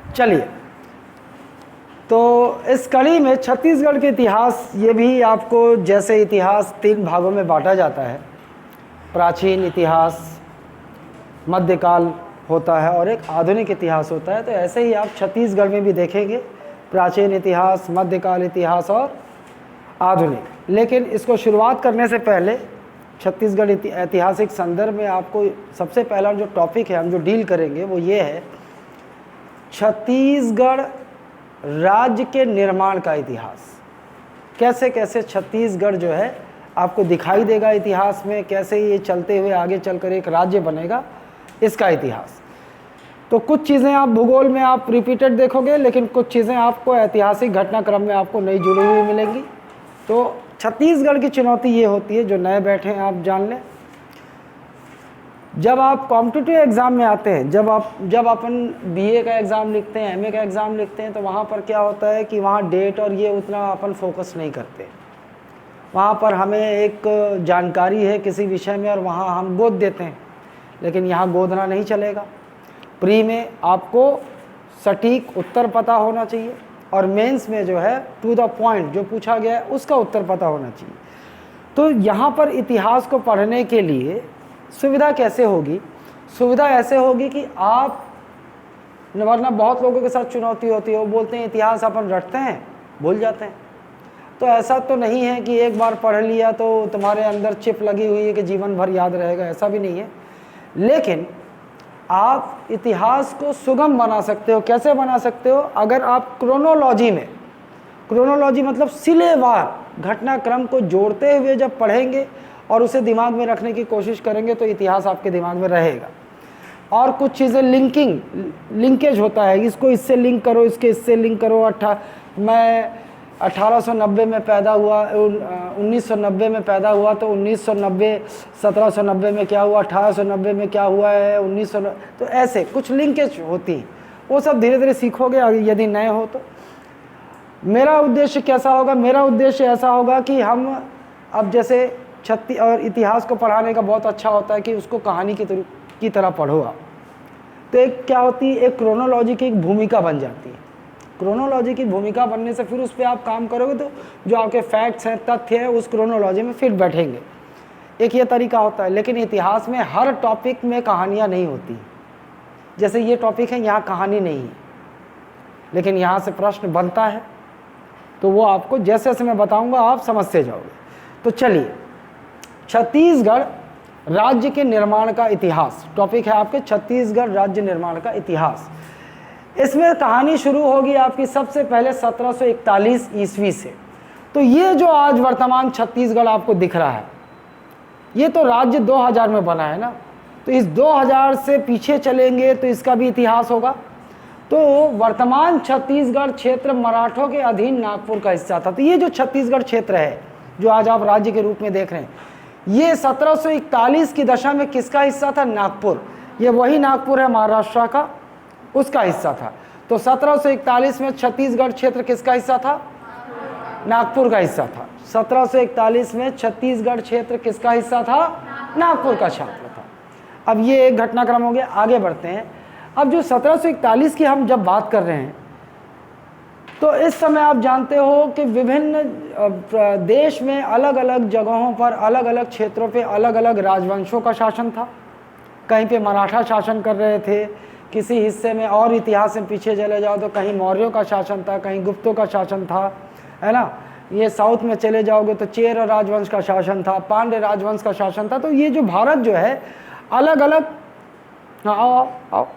चलिए, तो इस कड़ी में छत्तीसगढ़ के इतिहास, ये भी आपको जैसे इतिहास 3 भागों में बांटा जाता है, प्राचीन इतिहास, मध्यकाल होता है और एक आधुनिक इतिहास होता है, तो ऐसे ही आप छत्तीसगढ़ में भी देखेंगे प्राचीन इतिहास, मध्यकाल इतिहास और आधुनिक। लेकिन इसको शुरुआत करने से पहले छत्तीसगढ़ ऐतिहासिक संदर्भ में आपको सबसे पहला जो टॉपिक है, हम जो डील करेंगे वो ये है छत्तीसगढ़ राज्य के निर्माण का इतिहास। कैसे कैसे छत्तीसगढ़ जो है आपको दिखाई देगा इतिहास में, कैसे ये चलते हुए आगे चलकर एक राज्य बनेगा, इसका इतिहास। तो कुछ चीज़ें आप भूगोल में आप रिपीटेड देखोगे, लेकिन कुछ चीज़ें आपको ऐतिहासिक घटनाक्रम में आपको नई जुड़ी हुई मिलेंगी। तो छत्तीसगढ़ की चुनौती ये होती है, जो नए बैठे हैं आप जान लें, जब आप कॉम्पिटिटिव एग्ज़ाम में आते हैं, जब अपन बीए का एग्ज़ाम लिखते हैं, एमए का एग्ज़ाम लिखते हैं, तो वहाँ पर क्या होता है कि वहाँ डेट और ये उतना अपन फोकस नहीं करते। वहाँ पर हमें एक जानकारी है किसी विषय में और वहाँ हम गोद देते हैं, लेकिन यहाँ गोदना नहीं चलेगा। प्री में आपको सटीक उत्तर पता होना चाहिए और मेंस में जो है टू द पॉइंट जो पूछा गया है उसका उत्तर पता होना चाहिए। तो यहाँ पर इतिहास को पढ़ने के लिए सुविधा कैसे होगी? सुविधा ऐसे होगी कि आप, वरना बहुत लोगों के साथ चुनौती होती है, वो बोलते हैं इतिहास अपन रटते हैं भूल जाते हैं। तो ऐसा तो नहीं है कि एक बार पढ़ लिया तो तुम्हारे अंदर चिप लगी हुई है कि जीवन भर याद रहेगा, ऐसा भी नहीं है। लेकिन आप इतिहास को सुगम बना सकते हो। कैसे बना सकते हो? अगर आप क्रोनोलॉजी में, क्रोनोलॉजी मतलब सिलेवार घटनाक्रम को जोड़ते हुए जब पढ़ेंगे और उसे दिमाग में रखने की कोशिश करेंगे तो इतिहास आपके दिमाग में रहेगा। और कुछ चीज़ें लिंकेज होता है, इसको इससे लिंक करो, इसके इससे लिंक करो। मैं 1890 में पैदा हुआ, 1990 में पैदा हुआ, तो 1990 1790 में क्या हुआ, 1890 में क्या हुआ है, 1900, तो ऐसे कुछ लिंकेज होती हैं। वो सब धीरे धीरे सीखोगे यदि नए हो तो। मेरा उद्देश्य कैसा होगा? मेरा उद्देश्य ऐसा होगा कि हम अब जैसे और इतिहास को पढ़ाने का बहुत अच्छा होता है कि उसको कहानी की तरह पढ़ो आप। तो एक क्या होती है, एक क्रोनोलॉजी की एक भूमिका बन जाती है। क्रोनोलॉजी की भूमिका बनने से फिर उस पर आप काम करोगे तो जो आपके फैक्ट्स हैं, तथ्य हैं, उस क्रोनोलॉजी में फिट बैठेंगे। एक ये तरीका होता है। लेकिन इतिहास में हर टॉपिक में कहानियाँ नहीं होती। जैसे ये टॉपिक है, यहाँ कहानी नहीं है, लेकिन यहाँ से प्रश्न बनता है, तो वो आपको जैसे जैसे मैं बताऊँगा आप समझते जाओगे। तो चलिए, छत्तीसगढ़ राज्य के निर्माण का इतिहास टॉपिक है आपके, छत्तीसगढ़ राज्य निर्माण का इतिहास। इसमें कहानी शुरू होगी आपकी सबसे पहले 1741 ईस्वी से। तो ये जो आज वर्तमान छत्तीसगढ़ आपको दिख रहा है, ये तो राज्य 2000 में बना है ना। तो इस 2000 से पीछे चलेंगे तो इसका भी इतिहास होगा। तो वर्तमान छत्तीसगढ़ क्षेत्र मराठों के अधीन नागपुर का हिस्सा था। तो ये जो छत्तीसगढ़ क्षेत्र है जो आज आप राज्य के रूप में देख रहे हैं, ये 1741 की दशा में किसका हिस्सा था? नागपुर। ये वही नागपुर है महाराष्ट्र का, उसका हिस्सा था। तो 1741 में छत्तीसगढ़ क्षेत्र किसका हिस्सा था? नागपुर का हिस्सा था। 1741 में छत्तीसगढ़ क्षेत्र किसका हिस्सा था? नागपुर का क्षेत्र था। अब ये एक घटनाक्रम हो गया। आगे बढ़ते हैं। अब जो 1741 की हम जब बात कर रहे हैं, तो इस समय आप जानते हो कि विभिन्न देश में अलग अलग जगहों पर, अलग अलग क्षेत्रों पे अलग अलग राजवंशों का शासन था। कहीं पे मराठा शासन कर रहे थे, किसी हिस्से में, और इतिहास में पीछे चले जाओ तो कहीं मौर्यों का शासन था, कहीं गुप्तों का शासन था, है ना। ये साउथ में चले जाओगे तो चेर राजवंश का शासन था, पांड्य राजवंश का शासन था। तो ये जो भारत जो है अलग अलग, आओ आओ,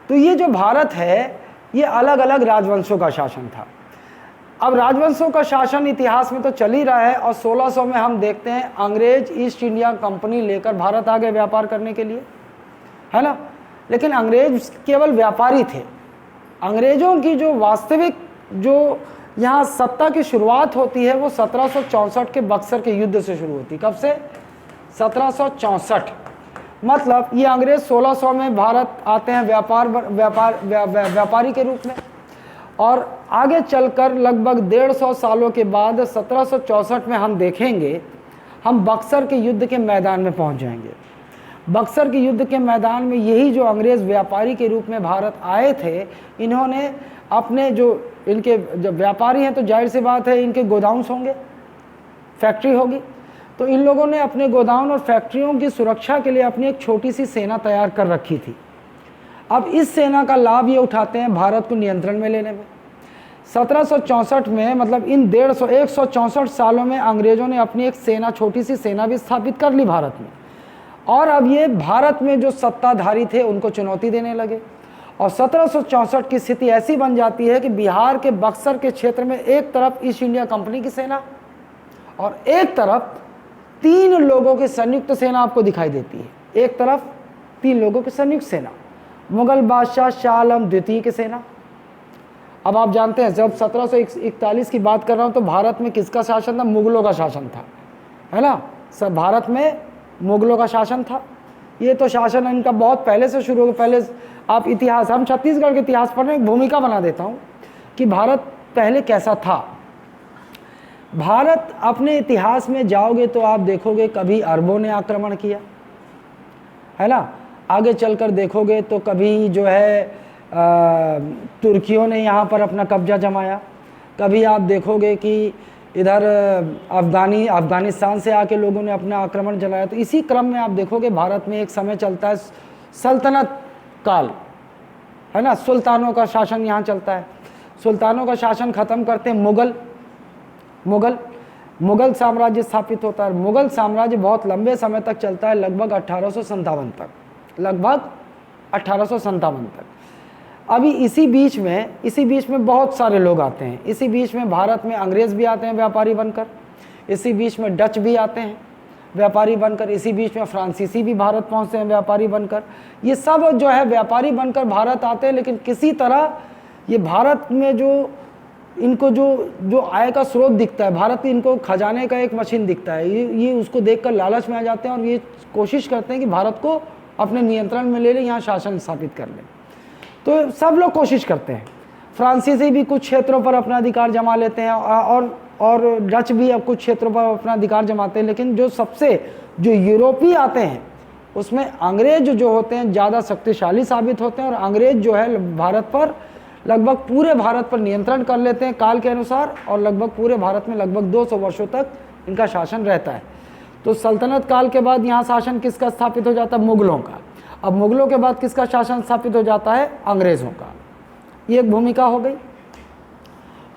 तो ये जो भारत है ये अलग अलग राजवंशों का शासन था। अब राजवंशों का शासन इतिहास में तो चल ही रहा है, और 1600 में हम देखते हैं अंग्रेज ईस्ट इंडिया कंपनी लेकर भारत आ गए व्यापार करने के लिए, है ना। लेकिन अंग्रेज केवल व्यापारी थे। अंग्रेजों की जो वास्तविक जो यहाँ सत्ता की शुरुआत होती है वो 1764 के बक्सर के युद्ध से शुरू होती है। कब से? 1764। मतलब ये अंग्रेज 1600 में भारत आते हैं व्यापारी के रूप में, और आगे चलकर लगभग 150 सालों के बाद 1764 में हम देखेंगे हम बक्सर के युद्ध के मैदान में पहुंच जाएंगे। बक्सर के युद्ध के मैदान में यही जो अंग्रेज़ व्यापारी के रूप में भारत आए थे, इन्होंने अपने जो इनके जब व्यापारी हैं तो जाहिर सी बात है इनके गोडाउन्स होंगे, फैक्ट्री होगी, तो इन लोगों ने अपने गोदाम और फैक्ट्रियों की सुरक्षा के लिए अपनी एक छोटी सी सेना तैयार कर रखी थी। अब इस सेना का लाभ ये उठाते हैं भारत को नियंत्रण में लेने में। 1764 में, मतलब इन 164 सालों में अंग्रेज़ों ने अपनी एक सेना, छोटी सी सेना भी स्थापित कर ली भारत में, और अब ये भारत में जो सत्ताधारी थे उनको चुनौती देने लगे। और 1764 की स्थिति ऐसी बन जाती है कि बिहार के बक्सर के क्षेत्र में एक तरफ ईस्ट इंडिया कंपनी की सेना और एक तरफ 3 लोगों की संयुक्त सेना आपको दिखाई देती है। एक तरफ 3 लोगों की संयुक्त सेना, मुगल बादशाह शाह आलम द्वितीय की सेना। अब आप जानते हैं जब 1741 की बात कर रहा हूँ तो भारत में किसका शासन था? मुगलों का शासन था, है ना। सब भारत में मुगलों का शासन था। ये तो शासन इनका बहुत पहले से शुरू हो गया। पहले आप इतिहास, हम छत्तीसगढ़ के इतिहास पर एक भूमिका बना देता हूँ कि भारत पहले कैसा था। भारत अपने इतिहास में जाओगे तो आप देखोगे कभी अरबों ने आक्रमण किया, है ना। आगे चलकर देखोगे तो कभी जो है तुर्कियों ने यहाँ पर अपना कब्जा जमाया। कभी आप देखोगे कि इधर अफ़गानिस्तान से आके लोगों ने अपना आक्रमण चलाया। तो इसी क्रम में आप देखोगे भारत में एक समय चलता है सल्तनत काल, है ना। सुल्तानों का शासन यहाँ चलता है। सुल्तानों का शासन ख़त्म करते हैं मुग़ल साम्राज्य स्थापित होता है। मुग़ल साम्राज्य बहुत लंबे समय तक चलता है, लगभग 1857 तक, लगभग 1857 तक। अभी इसी बीच में बहुत सारे लोग आते हैं। इसी बीच में भारत में अंग्रेज़ भी आते हैं व्यापारी बनकर, इसी बीच में डच भी आते हैं व्यापारी बनकर, इसी बीच में फ्रांसीसी भी भारत पहुंचते हैं व्यापारी बनकर। ये सब जो है व्यापारी बनकर भारत आते हैं, लेकिन किसी तरह ये भारत में जो इनको जो आय का स्रोत दिखता है, भारत इनको खजाने का एक मशीन दिखता है, ये उसको देखकर लालच में आ जाते हैं और ये कोशिश करते हैं कि भारत को अपने नियंत्रण में ले लें, यहाँ शासन स्थापित कर लें। तो सब लोग कोशिश करते हैं। फ्रांसीसी भी कुछ क्षेत्रों पर अपना अधिकार जमा लेते हैं और डच भी अब कुछ क्षेत्रों पर अपना अधिकार जमाते हैं। लेकिन जो यूरोपीय आते हैं उसमें अंग्रेज जो होते हैं ज़्यादा शक्तिशाली साबित होते हैं और अंग्रेज जो है भारत पर लगभग पूरे भारत पर नियंत्रण कर लेते हैं काल के अनुसार, और लगभग पूरे भारत में लगभग 200 वर्षों तक इनका शासन रहता है। तो सल्तनत काल के बाद यहाँ शासन किसका स्थापित हो जाता है? मुगलों का। अब मुगलों के बाद किसका शासन स्थापित हो जाता है? अंग्रेज़ों का। ये एक भूमिका हो गई।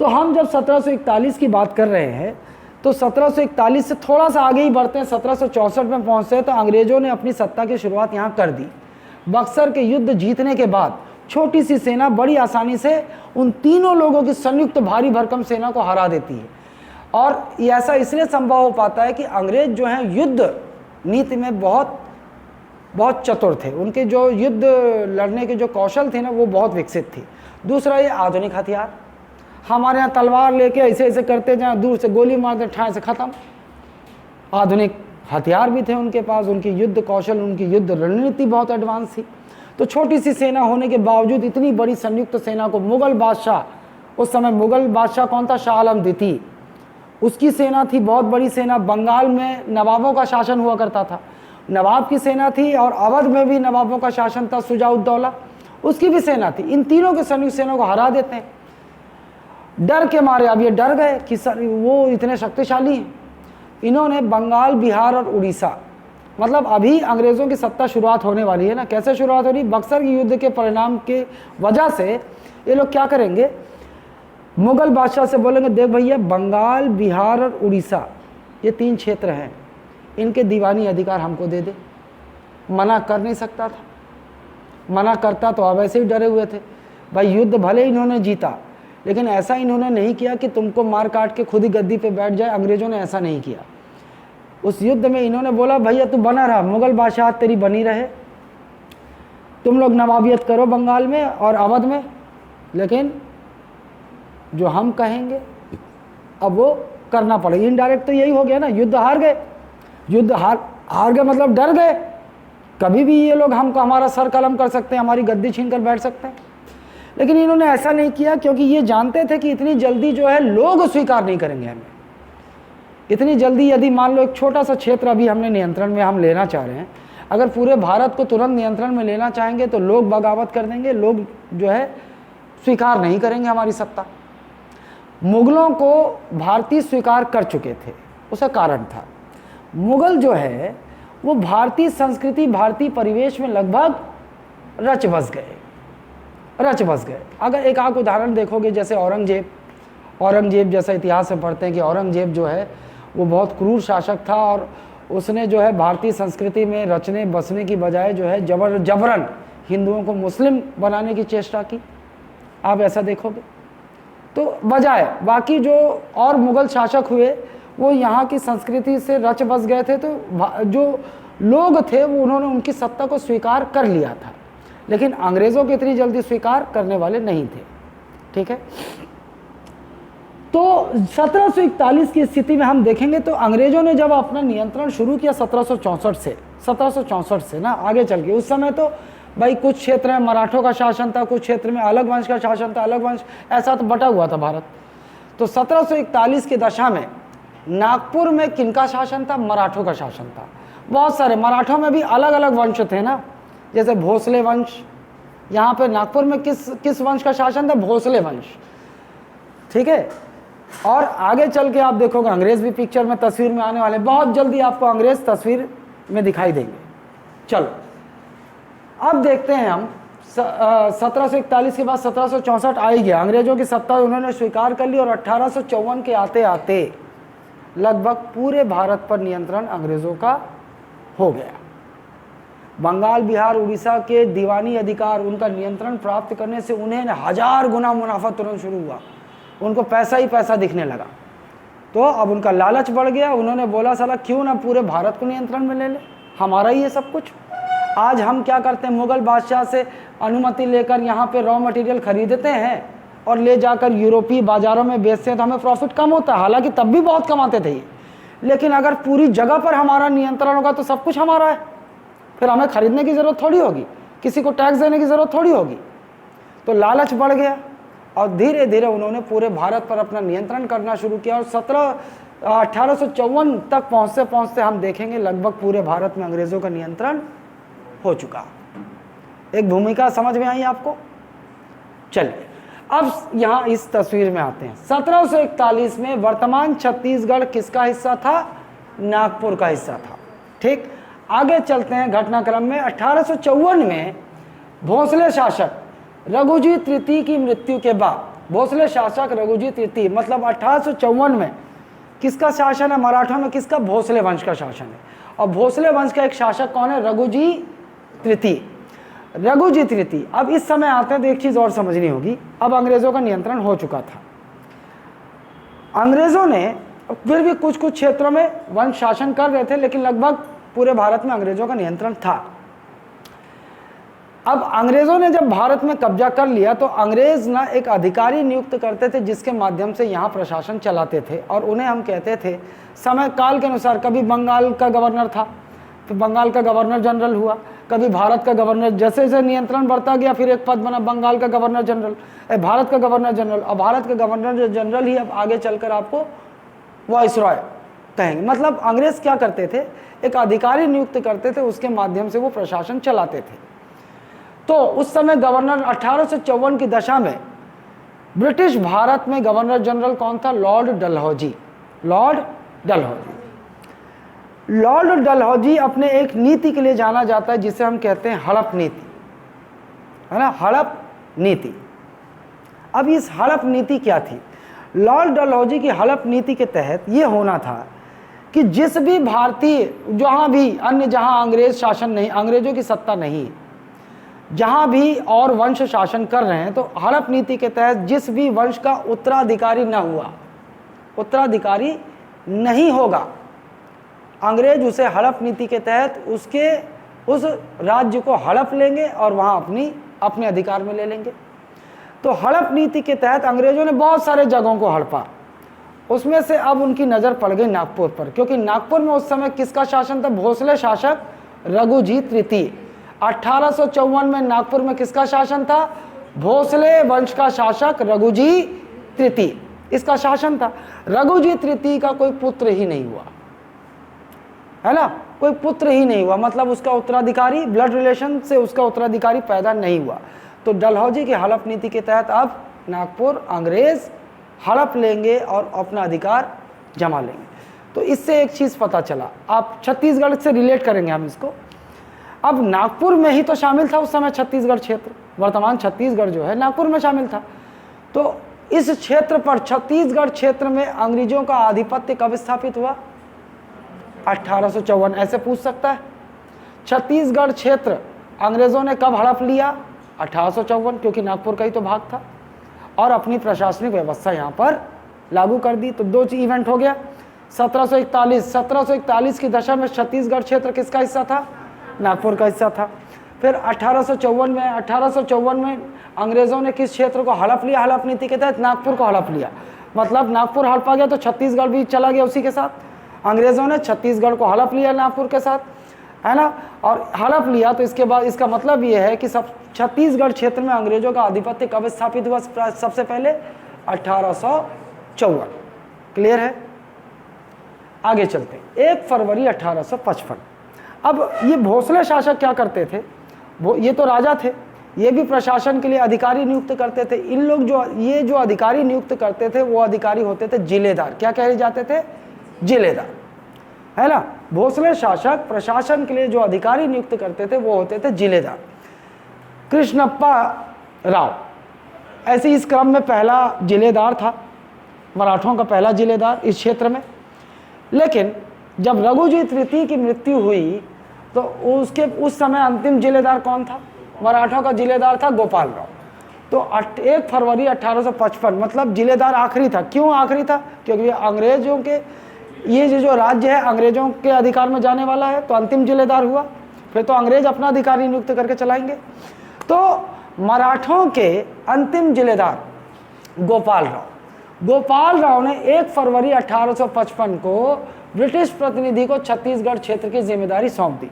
तो हम जब 1741 की बात कर रहे हैं तो 1741 से थोड़ा सा आगे ही बढ़ते हैं, 1764 में पहुँचते हैं तो अंग्रेज़ों ने अपनी सत्ता की शुरुआत यहाँ कर दी। बक्सर के युद्ध जीतने के बाद छोटी सी सेना बड़ी आसानी से उन 3 लोगों की संयुक्त भारी भरकम सेना को हरा देती है। और ये ऐसा इसलिए संभव हो पाता है कि अंग्रेज जो हैं युद्ध नीति में बहुत चतुर थे। उनके जो युद्ध लड़ने के जो कौशल थे ना, वो बहुत विकसित थी। दूसरा, ये आधुनिक हथियार, हमारे यहाँ तलवार लेके ऐसे ऐसे करते जाएं, दूर से गोली मार दे, ठाए से ख़त्म। आधुनिक हथियार भी थे उनके पास, उनकी युद्ध कौशल, उनकी युद्ध रणनीति बहुत एडवांस थी। तो छोटी सी सेना होने के बावजूद इतनी बड़ी संयुक्त सेना को मुगल बादशाह, उस समय मुगल बादशाह कौन था? शाह आलम द्वितीय, उसकी सेना थी, बहुत बड़ी सेना। बंगाल में नवाबों का शासन हुआ करता था, नवाब की सेना थी, और अवध में भी नवाबों का शासन था, शुजाउद्दौला, उसकी भी सेना थी। इन तीनों के संयुक्त सेना को हरा देते हैं डर के मारे। अब ये डर गए कि सर वो इतने शक्तिशाली हैं। इन्होंने बंगाल, बिहार और उड़ीसा, मतलब अभी अंग्रेज़ों की सत्ता शुरुआत होने वाली है ना। कैसे शुरुआत हो रही? बक्सर की युद्ध के परिणाम के वजह से ये लोग क्या करेंगे? मुगल बादशाह से बोलेंगे, देख भैया, बंगाल, बिहार और उड़ीसा ये 3 क्षेत्र हैं, इनके दीवानी अधिकार हमको दे दे। मना कर नहीं सकता था, मना करता तो अब ऐसे ही डरे हुए थे। भाई युद्ध भले इन्होंने जीता, लेकिन ऐसा इन्होंने नहीं किया कि तुमको मार काट के खुद ही गद्दी पे बैठ जाए। अंग्रेज़ों ने ऐसा नहीं किया। उस युद्ध में इन्होंने बोला, भैया तू बना रहा, मुगल बादशाह तेरी बनी रहे, तुम लोग नवाबियत करो बंगाल में और अवध में, लेकिन जो हम कहेंगे अब वो करना पड़ेगा। इनडायरेक्ट तो यही हो गया ना, युद्ध हार गए। युद्ध हार गए मतलब डर गए, कभी भी ये लोग हमको हमारा सर कलम कर सकते हैं, हमारी गद्दी छीन कर बैठ सकते हैं। लेकिन इन्होंने ऐसा नहीं किया, क्योंकि ये जानते थे कि इतनी जल्दी जो है लोग स्वीकार नहीं करेंगे हमें। इतनी जल्दी यदि मान लो एक छोटा सा क्षेत्र अभी हमने नियंत्रण में हम लेना चाह रहे हैं, अगर पूरे भारत को तुरंत नियंत्रण में लेना चाहेंगे तो लोग बगावत कर देंगे, लोग जो है स्वीकार नहीं करेंगे हमारी सत्ता। मुगलों को भारतीय स्वीकार कर चुके थे, उसका कारण था मुगल जो है वो भारतीय संस्कृति, भारतीय परिवेश में लगभग रच बस गए। अगर एक आध उदाहरण देखोगे, जैसे औरंगजेब जैसा इतिहास में पढ़ते हैं कि औरंगजेब जो है वो बहुत क्रूर शासक था और उसने जो है भारतीय संस्कृति में रचने बसने की बजाय जो है जबरन हिंदुओं को मुस्लिम बनाने की चेष्टा की। आप ऐसा देखोगे तो बजाय बाकी जो और मुगल शासक हुए वो यहाँ की संस्कृति से रच बस गए थे, तो जो लोग थे वो उन्होंने उनकी सत्ता को स्वीकार कर लिया था, लेकिन अंग्रेज़ों की इतनी जल्दी स्वीकार करने वाले नहीं थे। ठीक है, तो 1741 की स्थिति में हम देखेंगे तो अंग्रेज़ों ने जब अपना नियंत्रण शुरू किया 1764 से ना आगे चल के, उस समय तो भाई कुछ क्षेत्र में मराठों का शासन था, कुछ क्षेत्र में अलग वंश का शासन था, अलग वंश ऐसा तो बटा हुआ था भारत। तो 1741 की दशा में नागपुर में किनका शासन था? मराठों का शासन था। बहुत सारे मराठों में भी अलग अलग वंश थे ना, जैसे भोसले वंश। यहाँ पे नागपुर में किस वंश का शासन था? भोसले वंश। ठीक है, और आगे चल के आप देखोगे अंग्रेज भी पिक्चर में, तस्वीर में आने वाले, बहुत जल्दी आपको अंग्रेज तस्वीर में दिखाई देंगे। चलो अब देखते हैं हम 1741 के बाद 1764 आ ही गया, अंग्रेजों की सत्ता उन्होंने स्वीकार कर ली और 1854 के आते आते लगभग पूरे भारत पर नियंत्रण अंग्रेजों का हो गया। बंगाल, बिहार, उड़ीसा के दीवानी अधिकार, उनका नियंत्रण प्राप्त करने से उन्हें 1000 गुना मुनाफा तुरंत शुरू हुआ। उनको पैसा ही पैसा दिखने लगा, तो अब उनका लालच बढ़ गया। उन्होंने बोला साला क्यों ना पूरे भारत को नियंत्रण में ले ले, हमारा ही है सब कुछ। आज हम क्या करते हैं, मुगल बादशाह से अनुमति लेकर यहाँ पे रॉ मटेरियल खरीदते हैं और ले जाकर यूरोपीय बाज़ारों में बेचते हैं, तो हमें प्रॉफिट कम होता है। हालांकि तब भी बहुत कमाते थे ये, लेकिन अगर पूरी जगह पर हमारा नियंत्रण होगा तो सब कुछ हमारा है, फिर हमें खरीदने की ज़रूरत थोड़ी होगी, किसी को टैक्स देने की ज़रूरत थोड़ी होगी। तो लालच बढ़ गया और धीरे धीरे उन्होंने पूरे भारत पर अपना नियंत्रण करना शुरू किया और 1854 तक पहुँचते पहुँचते हम देखेंगे लगभग पूरे भारत में अंग्रेज़ों का नियंत्रण हो चुका। एक भूमिका समझ में आई आपको? चलिए अब यहाँ इस तस्वीर में आते हैं। 1741 में वर्तमान छत्तीसगढ़ किसका हिस्सा था? नागपुर का हिस्सा था। ठीक, आगे चलते हैं घटनाक्रम में। 1854 में भोसले शासक रघुजी तृतीय की मृत्यु के बाद, भोसले शासक रघुजी तृतीय मतलब 1854 में किसका शासन है? मराठों में किसका? भोसले वंश का शासन है। और भोसले वंश का एक शासक कौन है? रघुजी तृतीय। रघुजी तृतीय। अब इस समय आते हैं तो एक चीज़ और समझनी होगी, अब अंग्रेज़ों का नियंत्रण हो चुका था। अंग्रेज़ों ने फिर भी कुछ कुछ क्षेत्रों में वंश शासन कर रहे थे, लेकिन लगभग पूरे भारत में अंग्रेज़ों का नियंत्रण था। अब अंग्रेज़ों ने जब भारत में कब्जा कर लिया तो अंग्रेज़ ना एक अधिकारी नियुक्त करते थे जिसके माध्यम से यहाँ प्रशासन चलाते थे, और उन्हें हम कहते थे समय काल के अनुसार, कभी बंगाल का गवर्नर था, फिर बंगाल का गवर्नर जनरल हुआ, कभी भारत का गवर्नर, जैसे जैसे नियंत्रण बढ़ता गया फिर एक पद बना बंगाल का गवर्नर जनरल, भारत का गवर्नर जनरल, और भारत का गवर्नर जनरल ही अब आगे चलकर आपको वाइसरॉय कहेंगे। मतलब अंग्रेज़ क्या करते थे, एक अधिकारी नियुक्त करते थे, उसके माध्यम से वो प्रशासन चलाते थे। तो उस समय गवर्नर 1854 की दशा में ब्रिटिश भारत में गवर्नर जनरल कौन था? लॉर्ड डलहौजी। लॉर्ड डलहौजी अपने एक नीति के लिए जाना जाता है जिसे हम कहते हैं हड़प नीति, है ना, हड़प नीति। अब इस हड़प नीति क्या थी? लॉर्ड डलहौजी की हड़प नीति के तहत ये होना था कि जिस भी भारतीय, जहाँ भी अन्य, जहाँ अंग्रेज शासन नहीं, अंग्रेजों की सत्ता नहीं, जहाँ भी और वंश शासन कर रहे हैं, तो हड़प नीति के तहत जिस भी वंश का उत्तराधिकारी न हुआ, उत्तराधिकारी नहीं होगा, अंग्रेज उसे हड़प नीति के तहत उस राज्य को हड़प लेंगे और वहाँ अपने अधिकार में ले लेंगे। तो हड़प नीति के तहत अंग्रेजों ने बहुत सारे जगहों को हड़पा, उसमें से अब उनकी नज़र पड़ गई नागपुर पर, क्योंकि नागपुर में उस समय किसका शासन था? भोसले शासक रघुजी तृतीय। 1854 में नागपुर में किसका शासन था? भोसले वंश का शासक रघुजी तृतीय, इसका शासन था। रघुजी तृतीय का कोई पुत्र ही नहीं हुआ, है ना, कोई पुत्र ही नहीं हुआ, मतलब उसका उत्तराधिकारी ब्लड रिलेशन से उसका उत्तराधिकारी पैदा नहीं हुआ। तो डलहौजी की हड़प नीति के तहत अब नागपुर अंग्रेज हड़प लेंगे और अपना अधिकार जमा लेंगे। तो इससे एक चीज़ पता चला, आप छत्तीसगढ़ से रिलेट करेंगे हम इसको। अब नागपुर में ही तो शामिल था उस समय छत्तीसगढ़ क्षेत्र, वर्तमान छत्तीसगढ़ जो है नागपुर में शामिल था। तो इस क्षेत्र पर, छत्तीसगढ़ क्षेत्र में अंग्रेजों का आधिपत्य कब स्थापित हुआ? 1854। ऐसे पूछ सकता है, छत्तीसगढ़ क्षेत्र अंग्रेजों ने कब हड़प लिया? 1854, क्योंकि नागपुर का ही तो भाग था, और अपनी प्रशासनिक व्यवस्था यहाँ पर लागू कर दी। तो दो इवेंट हो गया। 1741 की दशा में छत्तीसगढ़ क्षेत्र किसका हिस्सा था? नागपुर का हिस्सा था। फिर 1854 में अंग्रेजों ने किस क्षेत्र को हड़प लिया? हड़प नीति के तहत नागपुर को हड़प लिया। मतलब नागपुर हड़पा गया तो छत्तीसगढ़ भी चला गया उसी के साथ। अंग्रेजों ने छत्तीसगढ़ को हड़प लिया नागपुर के साथ, है ना। और हड़प लिया तो इसके बाद इसका मतलब ये है कि सब छत्तीसगढ़ क्षेत्र में अंग्रेजों का आधिपत्य कब स्थापित हुआ? सबसे पहले 1854। क्लियर है? आगे चलते हैं। 1 फरवरी 1855। अब ये भोसले शासक क्या करते थे? ये तो राजा थे, ये भी प्रशासन के लिए अधिकारी नियुक्त करते थे। इन लोग जो अधिकारी नियुक्त करते थे वो अधिकारी होते थे जिलेदार। क्या कहे जाते थे? जिलेदार, है ना। भोसले शासक प्रशासन के लिए जो अधिकारी नियुक्त करते थे वो होते थे जिलेदार। कृष्णप्पा राव ऐसे इस क्रम में पहला जिलेदार था, मराठों का पहला जिलेदार इस क्षेत्र में। लेकिन जब रघुजी तृतीय की मृत्यु हुई तो उस समय अंतिम जिलेदार कौन था? मराठों का जिलेदार था गोपाल राव। तो 1 फरवरी 1855 मतलब जिलेदार आखिरी था। क्यों आखिरी था? क्योंकि अंग्रेजों के ये जो राज्य है अंग्रेजों के अधिकार में जाने वाला है, तो अंतिम जिलेदार हुआ। फिर तो अंग्रेज अपना अधिकारी नियुक्त करके चलाएंगे। तो मराठों के अंतिम जिलेदार गोपाल राव ने 1 फरवरी 1855 को ब्रिटिश प्रतिनिधि को छत्तीसगढ़ क्षेत्र की जिम्मेदारी सौंप दी।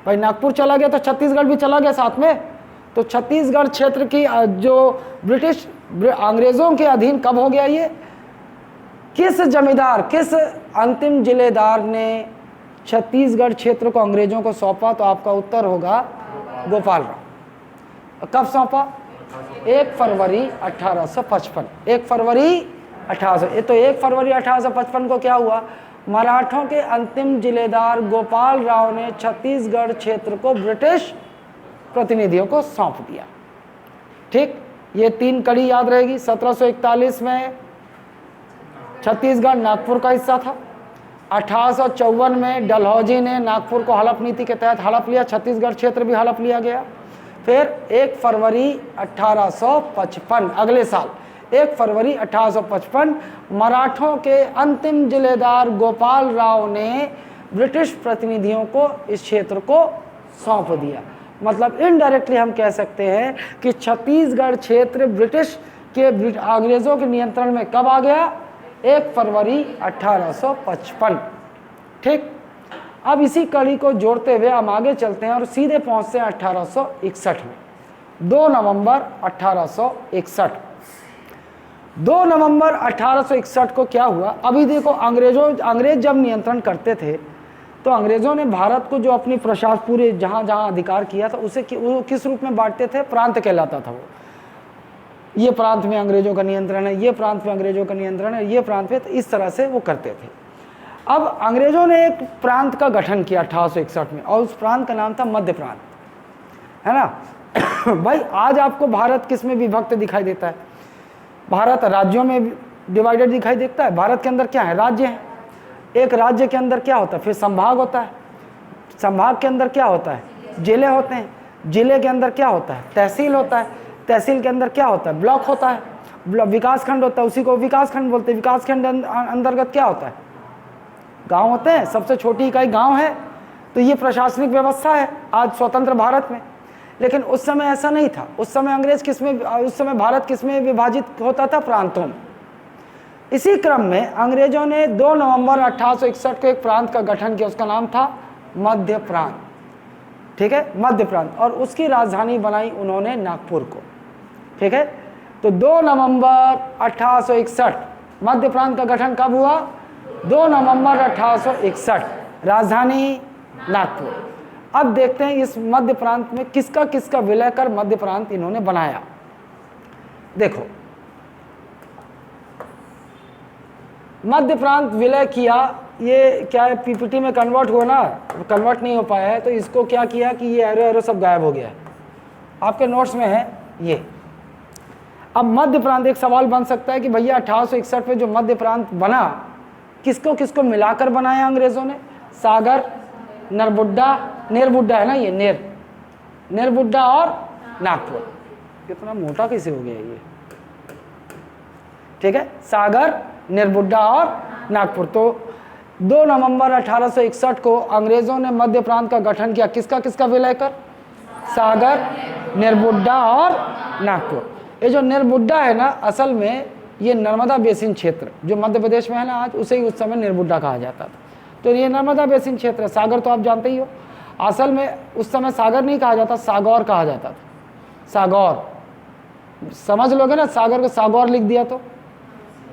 भाई नागपुर चला गया तो छत्तीसगढ़ भी चला गया साथ में। तो छत्तीसगढ़ क्षेत्र की जो अंग्रेजों के अधीन कब हो गया? ये किस अंतिम जिलेदार ने छत्तीसगढ़ क्षेत्र को अंग्रेजों को सौंपा? तो आपका उत्तर होगा गोपाल राव। कब सौंपा? 1 फरवरी 1855। 1 फरवरी 1855 को क्या हुआ? मराठों के अंतिम जिलेदार गोपाल राव ने छत्तीसगढ़ क्षेत्र को ब्रिटिश प्रतिनिधियों को सौंप दिया। ठीक, ये 3 कड़ी याद रहेगी। 1741 में छत्तीसगढ़ नागपुर का हिस्सा था। 1854 में डलहौजी ने नागपुर को हड़प नीति के तहत हड़प लिया, छत्तीसगढ़ क्षेत्र भी हड़प लिया गया। फिर 1 फरवरी 1855 अगले साल 1 फरवरी 1855 मराठों के अंतिम जिलेदार गोपाल राव ने ब्रिटिश प्रतिनिधियों को इस क्षेत्र को सौंप दिया। मतलब इनडायरेक्टली हम कह सकते हैं कि छत्तीसगढ़ क्षेत्र ब्रिटिश के अंग्रेजों के नियंत्रण में कब आ गया? 1 फरवरी 1855। ठीक, अब इसी कड़ी को जोड़ते हुए हम आगे चलते हैं और सीधे पहुंचते हैं 1861 में। 2 नवंबर 1861। 2 नवंबर 1861 को क्या हुआ? अभी देखो, अंग्रेज जब नियंत्रण करते थे तो अंग्रेजों ने भारत को जो अपनी प्रशासन पूरे जहाँ जहाँ अधिकार किया था उसे वो किस रूप में बांटते थे? प्रांत कहलाता था वो। ये प्रांत में अंग्रेजों का नियंत्रण है, ये प्रांत में अंग्रेजों का नियंत्रण है, ये प्रांत में, तो इस तरह से वो करते थे। अब अंग्रेजों ने एक प्रांत का गठन किया 1861 में और उस प्रांत का नाम था मध्य प्रांत, है ना। भाई आज आपको भारत किस में विभक्त दिखाई देता है? भारत राज्यों में डिवाइडेड दिखाई देता है। भारत के अंदर क्या है? राज्य है। एक राज्य के अंदर क्या होता है? फिर संभाग होता है। संभाग के अंदर क्या होता है? जिले होते हैं। जिले के अंदर क्या होता है? तहसील होता है। तहसील के अंदर क्या होता है? ब्लॉक होता है। विकास खंड होता है, उसी को विकास खंड बोलते हैं। विकास खंड अंतर्गत क्या होता है? गांव होते हैं। सबसे छोटी इकाई गांव है। तो ये प्रशासनिक व्यवस्था है आज स्वतंत्र भारत में। लेकिन उस समय ऐसा नहीं था। उस समय भारत किस में विभाजित होता था? प्रांतों में। इसी क्रम में अंग्रेजों ने 2 नवंबर 1861 को एक प्रांत का गठन किया, उसका नाम था मध्य प्रांत। ठीक है, मध्य प्रांत, और उसकी राजधानी बनाई उन्होंने नागपुर को। ठीक है, तो 2 नवंबर 1861 मध्य प्रांत का गठन कब हुआ? 2 नवंबर 1861। राजधानी नागपुर। अब देखते हैं इस मध्य प्रांत में किसका किसका विलय कर मध्य प्रांत इन्होंने बनाया। देखो, मध्य प्रांत विलय किया, ये क्या है, पीपीटी में कन्वर्ट हुआ ना, कन्वर्ट नहीं हो पाया है, तो इसको क्या किया कि ये एरो एरो सब गायब हो गया है, आपके नोट्स में है ये। अब मध्य प्रांत, एक सवाल बन सकता है कि भैया 1861 में जो मध्य प्रांत बना, किसको किसको मिलाकर बनाया अंग्रेजों ने? सागर, नेरबुड्डा है ना, ये नेरबुड्डा और नागपुर। कितना मोटा कैसे हो गया ये, ठीक है, सागर, नेरबुड्डा और नागपुर। तो 2 नवंबर 1861 को अंग्रेजों ने मध्य प्रांत का गठन किया, किसका किसका विलय कर? सागर, नेरबुड्डा और नागपुर। ये जो नेरबुड्डा है ना, असल में ये नर्मदा बेसिन क्षेत्र जो मध्य प्रदेश में है ना आज, उसे ही उस समय नेरबुड्डा कहा जाता था। तो ये नर्मदा बेसिन क्षेत्र है। सागर तो आप जानते ही हो, असल में उस समय सागर नहीं कहा जाता, सागौर कहा जाता था। सागौर समझ लोगे ना, सागर को सागौर लिख दिया तो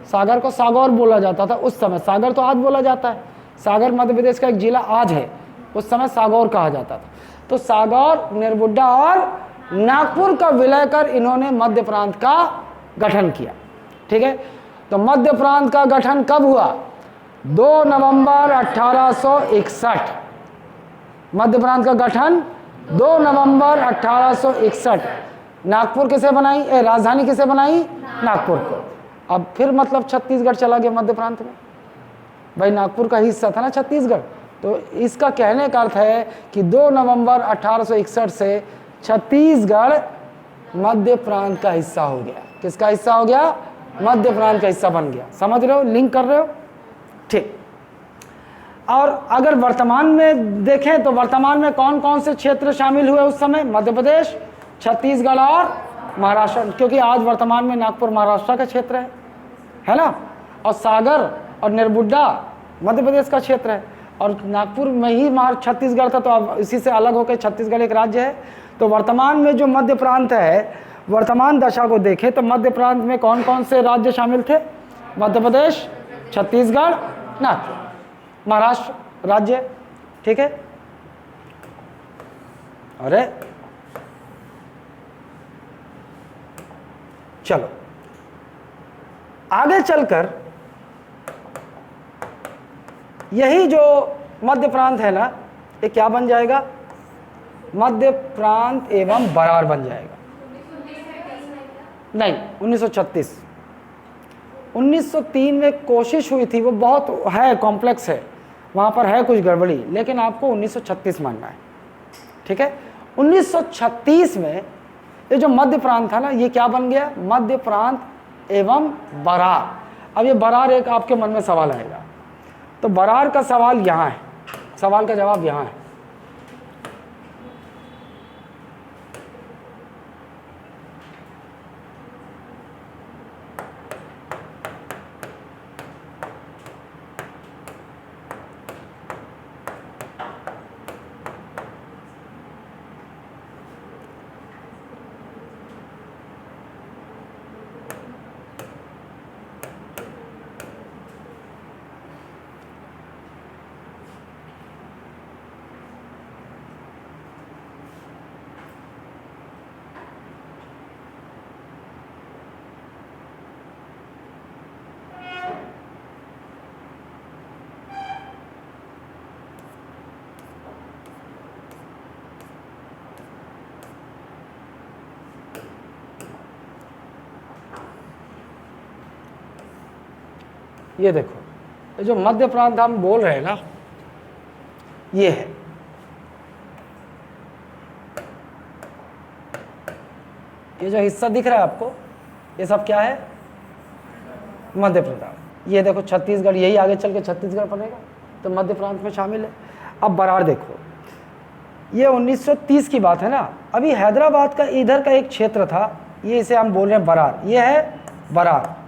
सागर को सागौर बोला जाता था उस समय। सागर तो आज बोला जाता है, सागर मध्य प्रदेश का एक जिला आज है, उस समय सागौर कहा जाता था। तो सागौर, नेरबुड्डा और नागपुर का विलय कर इन्होंने मध्य प्रांत का गठन किया, ठीक है। तो मध्य प्रांत का गठन कब हुआ? 2 नवंबर 1861। मध्य प्रांत का गठन 2 नवंबर 1861। नागपुर किसे बनाई, राजधानी किसे बनाई? नागपुर को। अब फिर मतलब छत्तीसगढ़ चला गया मध्य प्रांत में, भाई नागपुर का हिस्सा था ना छत्तीसगढ़। तो इसका कहने का अर्थ है कि 2 नवंबर 1861 से छत्तीसगढ़ मध्य प्रांत का हिस्सा हो गया। किसका हिस्सा हो गया? मध्य प्रांत का हिस्सा बन गया। समझ रहे हो, लिंक कर रहे हो, ठीक। और अगर वर्तमान में देखें तो वर्तमान में कौन कौन से क्षेत्र शामिल हुए उस समय? मध्य प्रदेश, छत्तीसगढ़ और महाराष्ट्र, क्योंकि आज वर्तमान में नागपुर महाराष्ट्र का क्षेत्र है ना, और सागर और नेरबुड्डा मध्य प्रदेश का क्षेत्र है, और नागपुर में ही छत्तीसगढ़ था, तो अब इसी से अलग होकर छत्तीसगढ़ एक राज्य है। तो वर्तमान में जो मध्य प्रांत है, वर्तमान दशा को देखें तो मध्य प्रांत में कौन कौन से राज्य शामिल थे? मध्य प्रदेश, छत्तीसगढ़, नागपुर, महाराष्ट्र राज्य, ठीक है। अरे चलो आगे चलकर यही जो मध्य प्रांत है ना, ये क्या बन जाएगा? मध्य प्रांत एवं बरार बन जाएगा। नहीं, 1936। 1903 में कोशिश हुई थी, वो बहुत है कॉम्प्लेक्स है, वहाँ पर है कुछ गड़बड़ी, लेकिन आपको 1936 मानना है, ठीक है। 1936 में ये जो मध्य प्रांत था ना, ये क्या बन गया? मध्य प्रांत एवं बरार। अब ये बरार एक आपके मन में सवाल आएगा, तो बरार का सवाल यहाँ है, सवाल का जवाब यहाँ है। ये देखो, ये जो मध्य प्रांत हम बोल रहे हैं ना, ये है, ये जो हिस्सा दिख रहा है आपको, ये सब क्या है? मध्य प्रांत। ये देखो छत्तीसगढ़, यही आगे चल के छत्तीसगढ़ पड़ेगा, तो मध्य प्रांत में शामिल है। अब बरार देखो, ये 1930 की बात है ना। अभी हैदराबाद का इधर का एक क्षेत्र था, ये इसे हम बोल रहे हैं बरार, ये है बरार।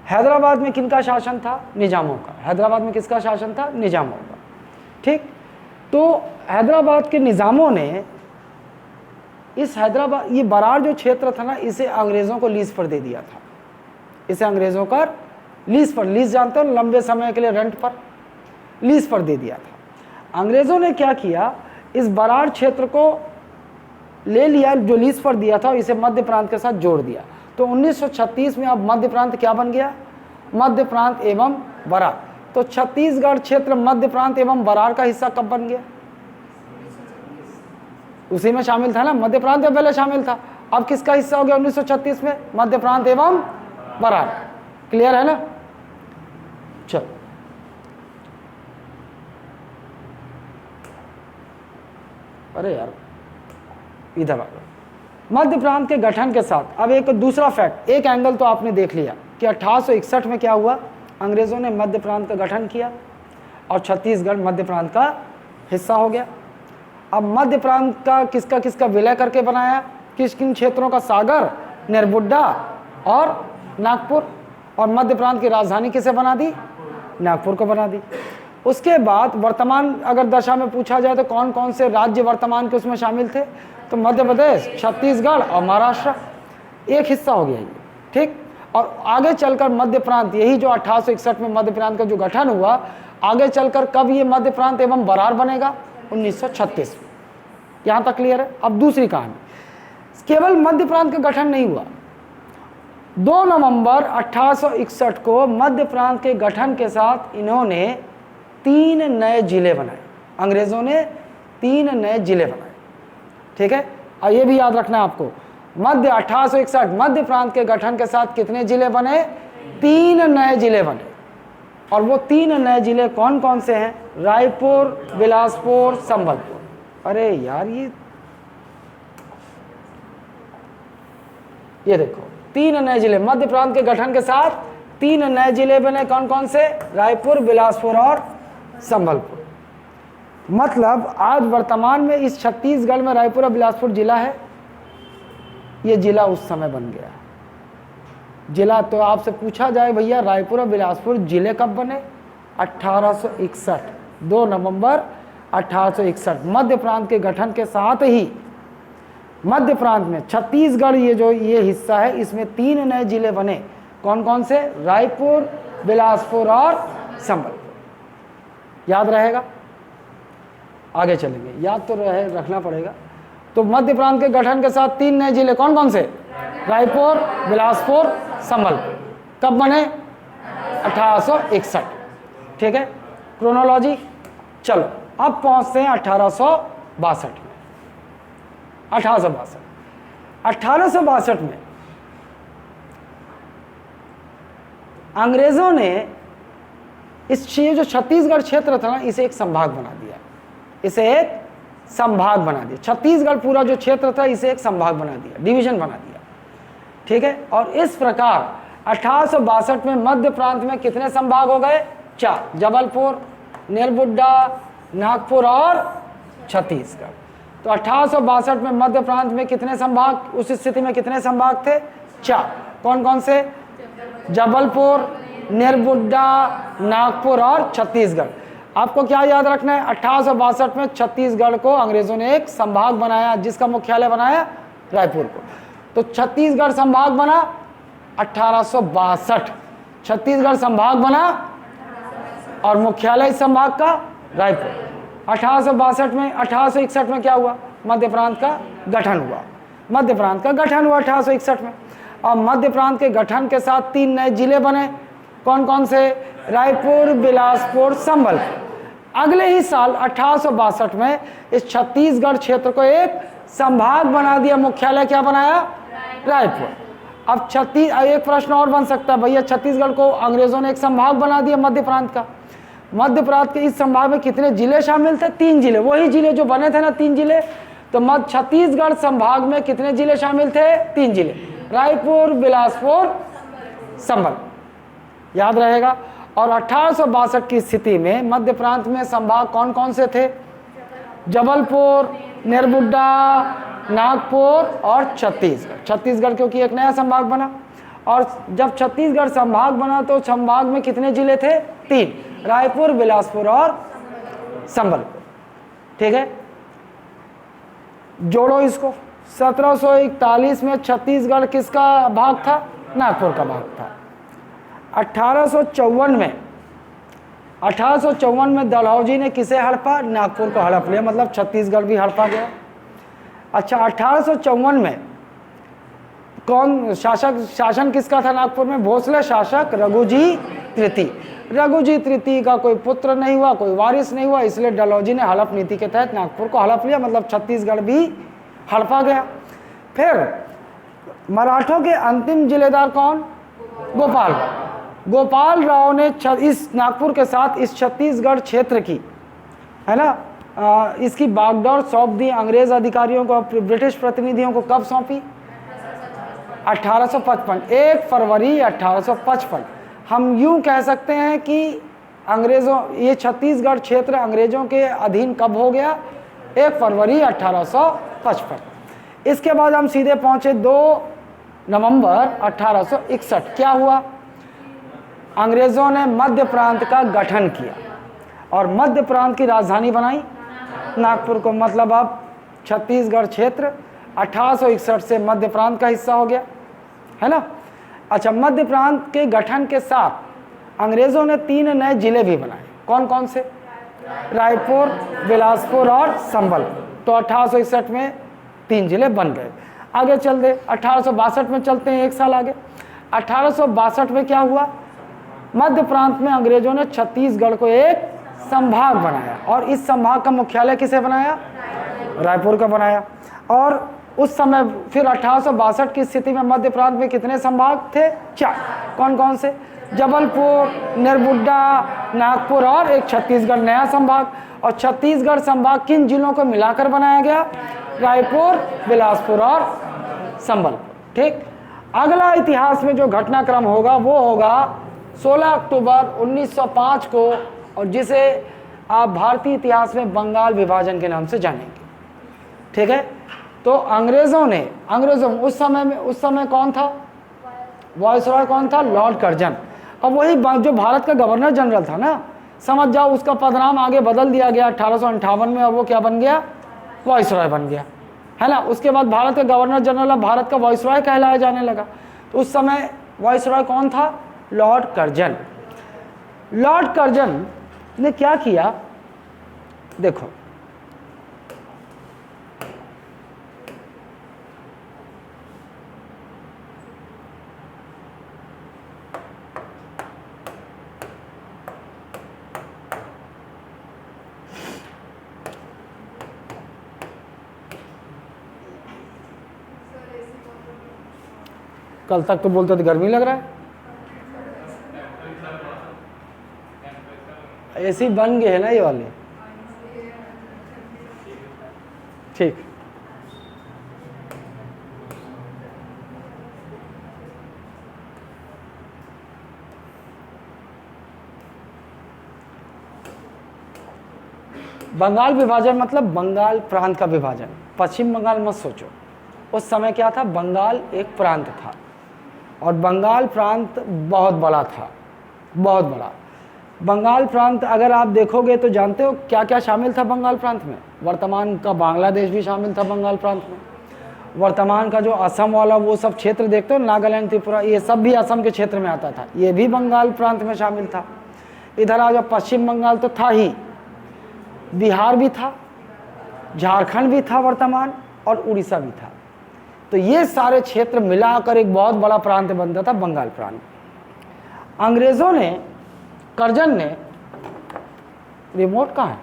हैदराबाद में किनका शासन था? निजामों का। हैदराबाद में किसका शासन था? निजामों का, ठीक। तो हैदराबाद के निजामों ने इस हैदराबाद, ये बरार जो क्षेत्र था ना, इसे अंग्रेज़ों को लीज पर दे दिया था। इसे अंग्रेज़ों का लीज पर, लीज जानते हो, लंबे समय के लिए रेंट पर, लीज पर दे दिया था। अंग्रेज़ों ने क्या किया, इस बराड़ क्षेत्र को ले लिया, जो लीज पर दिया था, इसे मध्य प्रांत के साथ जोड़ दिया। तो 1936 में अब मध्य प्रांत क्या बन गया, मध्य प्रांत एवं बराड़। तो छत्तीसगढ़ क्षेत्र मध्य प्रांत एवं बराड़ का हिस्सा कब बन गया, उसी में शामिल था ना, मध्य प्रांत में पहले शामिल था, अब किसका हिस्सा हो गया 1936 में, मध्य प्रांत एवं बराड़। क्लियर है ना। चलो अरे यार इधर आ गया। मध्य प्रांत के गठन के साथ अब एक दूसरा फैक्ट, एक एंगल तो आपने देख लिया कि 1861 में क्या हुआ, अंग्रेज़ों ने मध्य प्रांत का गठन किया और छत्तीसगढ़ मध्य प्रांत का हिस्सा हो गया। अब मध्य प्रांत का किसका किसका विलय करके बनाया, किस किन क्षेत्रों का, सागर, निर्बुड्डा और नागपुर, और मध्य प्रांत की राजधानी किसे बना दी, नागपुर को बना दी। उसके बाद वर्तमान अगर दशा में पूछा जाए तो कौन कौन से राज्य वर्तमान के उसमें शामिल थे, तो मध्य प्रदेश, छत्तीसगढ़ और महाराष्ट्र, एक हिस्सा हो गया ये, ठीक। और आगे चलकर मध्य प्रांत, यही जो 1861 में मध्य प्रांत का जो गठन हुआ, आगे चलकर कब ये मध्य प्रांत एवं बराड़ बनेगा, 1936 में। यहाँ तक क्लियर है। अब दूसरी कहानी, केवल मध्य प्रांत का गठन नहीं हुआ, 2 नवंबर 1861 को मध्य प्रांत के गठन के साथ इन्होंने 3 नए जिले बनाए, अंग्रेज़ों ने 3 नए जिले बनाए, ठीक है। और ये भी याद रखना है आपको, मध्य 1861 मध्य प्रांत के गठन के साथ कितने जिले बने, 3 नए जिले बने। और वो 3 नए जिले कौन कौन से हैं, रायपुर, बिलासपुर, संबलपुर। अरे यार ये देखो 3 नए जिले, मध्य प्रांत के गठन के साथ 3 नए जिले बने, कौन कौन से, रायपुर, बिलासपुर और संबलपुर। मतलब आज वर्तमान में इस छत्तीसगढ़ में रायपुर और बिलासपुर जिला है, ये जिला उस समय बन गया जिला। तो आपसे पूछा जाए भैया रायपुर और बिलासपुर जिले कब बने, 1861, 2 नवंबर 1861 मध्य प्रांत के गठन के साथ ही मध्य प्रांत में छत्तीसगढ़ ये हिस्सा है, इसमें 3 नए जिले बने, कौन कौन से, रायपुर, बिलासपुर और संबलपुर। याद रहेगा, आगे चलेंगे, याद तो रखना पड़ेगा। तो मध्य प्रांत के गठन के साथ 3 नए जिले कौन कौन से, रायपुर, बिलासपुर, संबलपुर, कब बने, 1861, ठीक है। क्रोनोलॉजी, चलो अब पहुंचते हैं 1862 में। 1862 में अंग्रेजों ने इस जो छत्तीसगढ़ क्षेत्र था ना, इसे एक संभाग बना दिया, इसे एक संभाग बना दिया। छत्तीसगढ़ पूरा जो क्षेत्र था इसे एक संभाग बना दिया, डिवीजन बना दिया, ठीक है। और इस प्रकार 1862 में मध्य प्रांत में कितने संभाग हो गए, 4, जबलपुर, निर्बुड्डा, नागपुर और छत्तीसगढ़। तो 1862 में मध्य प्रांत में कितने संभाग, उस स्थिति में कितने संभाग थे, 4, कौन कौन से, जबलपुर, निर्बुड्डा, नागपुर और छत्तीसगढ़। आपको क्या याद रखना है, 1862 में छत्तीसगढ़ को अंग्रेजों ने एक संभाग बनाया, जिसका मुख्यालय बनाया रायपुर को। तो छत्तीसगढ़ संभाग बना 1862, छत्तीसगढ़ संभाग बना और मुख्यालय इस संभाग का रायपुर। 1862 में 1861 में क्या हुआ, मध्य प्रांत का गठन हुआ, मध्य प्रांत का गठन हुआ 1861 में। और मध्य प्रांत के गठन के साथ 3 नए जिले बने, कौन कौन से, रायपुर, बिलासपुर, संबलपुर। अगले ही साल 1862 में इस छत्तीसगढ़ क्षेत्र को एक संभाग बना दिया, मुख्यालय क्या बनाया, रायपुर। अब एक प्रश्न और बन सकता है, भैया छत्तीसगढ़ को अंग्रेजों ने एक संभाग बना दिया मध्य प्रांत का, मध्य प्रांत के इस संभाग में कितने जिले शामिल थे, 3 जिले, वही जिले जो बने थे ना 3 जिले। तो मध्य छत्तीसगढ़ संभाग में कितने जिले शामिल थे, 3 जिले, रायपुर, बिलासपुर, संबलपुर, याद रहेगा। और 1862 की स्थिति में मध्य प्रांत में संभाग कौन कौन से थे, जबलपुर, निर्बुड्डा, नागपुर और छत्तीसगढ़। छत्तीसगढ़ क्योंकि एक नया संभाग बना, और जब छत्तीसगढ़ संभाग बना तो संभाग में कितने जिले थे, 3, रायपुर, बिलासपुर और संबलपुर, ठीक है। जोड़ो इसको, 1741 में छत्तीसगढ़ किसका भाग था, नागपुर का भाग था। 1854 में 1854 में डलहौजी ने किसे हड़पा? नागपुर को हड़प लिया, मतलब छत्तीसगढ़ भी हड़पा गया। अच्छा, 1854 में कौन शासन किसका था नागपुर में? भोसले शासक रघुजी तृतीय। रघुजी तृतीय का कोई पुत्र नहीं हुआ, कोई वारिस नहीं हुआ, इसलिए डलहौजी ने हड़प नीति के तहत नागपुर को हड़प लिया, मतलब छत्तीसगढ़ भी हड़पा गया। फिर मराठों के अंतिम जिलेदार कौन? गोपाल। गोपाल राव ने इस नागपुर के साथ इस छत्तीसगढ़ क्षेत्र की, है ना, इसकी बागडोर सौंप दी अंग्रेज अधिकारियों को, ब्रिटिश प्रतिनिधियों को। कब सौंपी? 1855, 1 फरवरी 1855। हम यूं कह सकते हैं कि अंग्रेज़ों, ये छत्तीसगढ़ क्षेत्र अंग्रेज़ों के अधीन कब हो गया? 1 फरवरी 1855। इसके बाद हम सीधे पहुंचे 2 नवंबर 1861। क्या हुआ? अंग्रेज़ों ने मध्य प्रांत का गठन किया और मध्य प्रांत की राजधानी बनाई नागपुर को, मतलब अब छत्तीसगढ़ क्षेत्र 1861 से मध्य प्रांत का हिस्सा हो गया, है ना। अच्छा, मध्य प्रांत के गठन के साथ अंग्रेज़ों ने 3 नए जिले भी बनाए। कौन कौन से? रायपुर, बिलासपुर और संबलपुर। तो 1861 में 3 जिले बन गए। आगे चल दे, 1862 में चलते हैं, 1 साल आगे। 1862 में क्या हुआ? मध्य प्रांत में अंग्रेजों ने छत्तीसगढ़ को एक संभाग बनाया और इस संभाग का मुख्यालय किसे बनाया? रायपुर का बनाया। और उस समय फिर 1862 की स्थिति में मध्य प्रांत में कितने संभाग थे? 4। कौन कौन से? जबलपुर, निर्बुड्डा, नागपुर और एक छत्तीसगढ़ नया संभाग। और छत्तीसगढ़ संभाग किन जिलों को मिलाकर बनाया गया? रायपुर, बिलासपुर और संबलपुर। ठीक। अगला इतिहास में जो घटनाक्रम होगा वो होगा 16 अक्टूबर 1905 को, और जिसे आप भारतीय इतिहास में बंगाल विभाजन के नाम से जानेंगे। ठीक है। तो अंग्रेज़ों उस समय कौन था? वायसरॉय कौन था? Lord Curzon. अब वही जो भारत का गवर्नर जनरल था ना, समझ जाओ, उसका पदनाम आगे बदल दिया गया 1858 में, और वो क्या बन गया? वायसरॉय बन गया, है ना। उसके बाद भारत का गवर्नर जनरल अब भारत का वायसरॉय कहलाया जाने लगा। तो उस समय वायसरॉय कौन था? Lord Curzon. लॉर्ड कर्जन ने क्या किया? देखो, कल तक तो बोलते थे गर्मी लग रहा है, एसी बन गए है ना ये वाले। ठीक। बंगाल विभाजन मतलब बंगाल प्रांत का विभाजन। पश्चिम बंगाल मत सोचो, उस समय क्या था? बंगाल एक प्रांत था और बंगाल प्रांत बहुत बड़ा था, बहुत बड़ा। बंगाल प्रांत अगर आप देखोगे तो जानते हो क्या क्या शामिल था बंगाल प्रांत में? वर्तमान का बांग्लादेश भी शामिल था बंगाल प्रांत में। वर्तमान का जो असम वाला वो सब क्षेत्र देखते हो, नागालैंड, त्रिपुरा, ये सब भी असम के क्षेत्र में आता था, ये भी बंगाल प्रांत में शामिल था। इधर आ जाओ, पश्चिम बंगाल तो था ही, बिहार भी था, झारखंड भी था वर्तमान, और उड़ीसा भी था। तो ये सारे क्षेत्र मिलाकर एक बहुत बड़ा प्रांत बनता था बंगाल प्रांत। अंग्रेज़ों ने, कर्जन ने, रिमोट कहाँ है?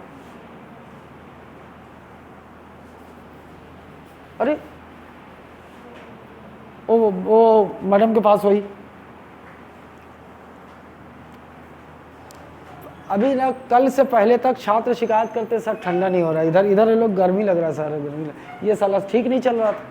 अरे वो मैडम के पास वही। अभी ना कल से पहले तक छात्र शिकायत करते सर ठंडा नहीं हो रहा, इधर ये लोग गर्मी लग रहा है, सर गर्मी, ये साला ठीक नहीं चल रहा था।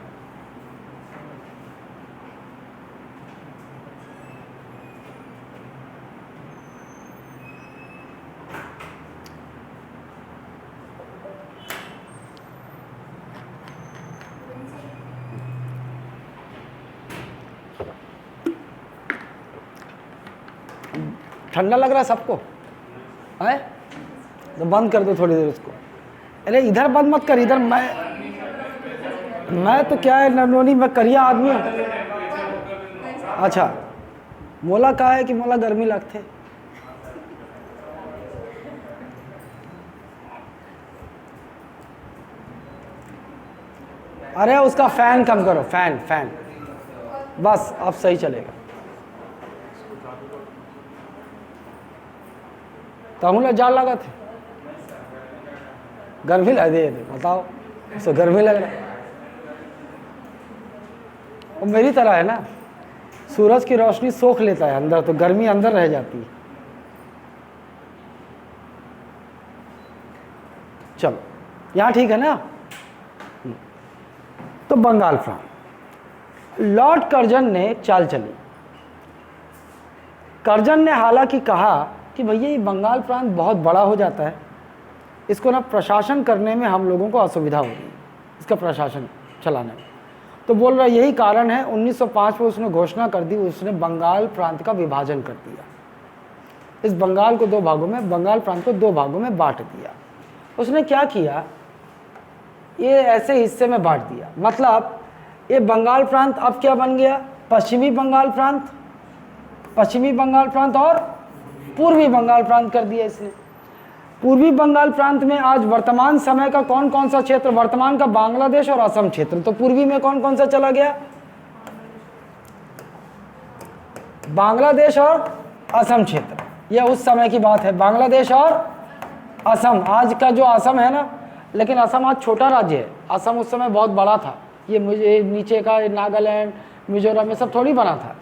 ठंडा लग रहा है सबको है? तो बंद कर दो थोड़ी देर उसको। अरे इधर बंद मत कर, इधर मैं तो क्या है नरनोनी, मैं करिया आदमी हूँ। अच्छा, मोला कहा है कि मोला गर्मी लगते अरे उसका फैन कम करो, फैन फैन, बस अब सही चलेगा। तमुला जाल लगा थे, गर्मी लग रही है, बताओ उसे गर्मी लग रहा है। और मेरी तरह है ना, सूरज की रोशनी सोख लेता है अंदर, तो गर्मी अंदर रह जाती है। चलो यहाँ ठीक है ना। तो बंगाल प्रांत, लॉर्ड कर्जन ने चाल चली। कर्जन ने हालांकि कहा कि भैया ये बंगाल प्रांत बहुत बड़ा हो जाता है, इसको ना प्रशासन करने में हम लोगों को असुविधा होगी, इसका प्रशासन चलाने में। तो बोल रहा यही कारण है 1905 में उसने घोषणा कर दी, उसने बंगाल प्रांत का विभाजन कर दिया। इस बंगाल को दो भागों में, बंगाल प्रांत को दो भागों में बांट दिया। उसने क्या किया, ये ऐसे हिस्से में बांट दिया, मतलब ये बंगाल प्रांत अब क्या बन गया, पश्चिमी बंगाल प्रांत, पश्चिमी बंगाल प्रांत और पूर्वी बंगाल प्रांत कर दिया इसने। पूर्वी बंगाल प्रांत में आज वर्तमान समय का कौन कौन सा क्षेत्र, वर्तमान का बांग्लादेश और असम क्षेत्र। तो पूर्वी में कौन कौन सा चला गया, बांग्लादेश और असम क्षेत्र। यह उस समय की बात है, बांग्लादेश और असम। आज का जो असम है ना, लेकिन असम आज छोटा राज्य है, असम उस समय बहुत बड़ा था। ये मुझे नीचे का नागालैंड, मिजोरम, ये सब थोड़ी बना था।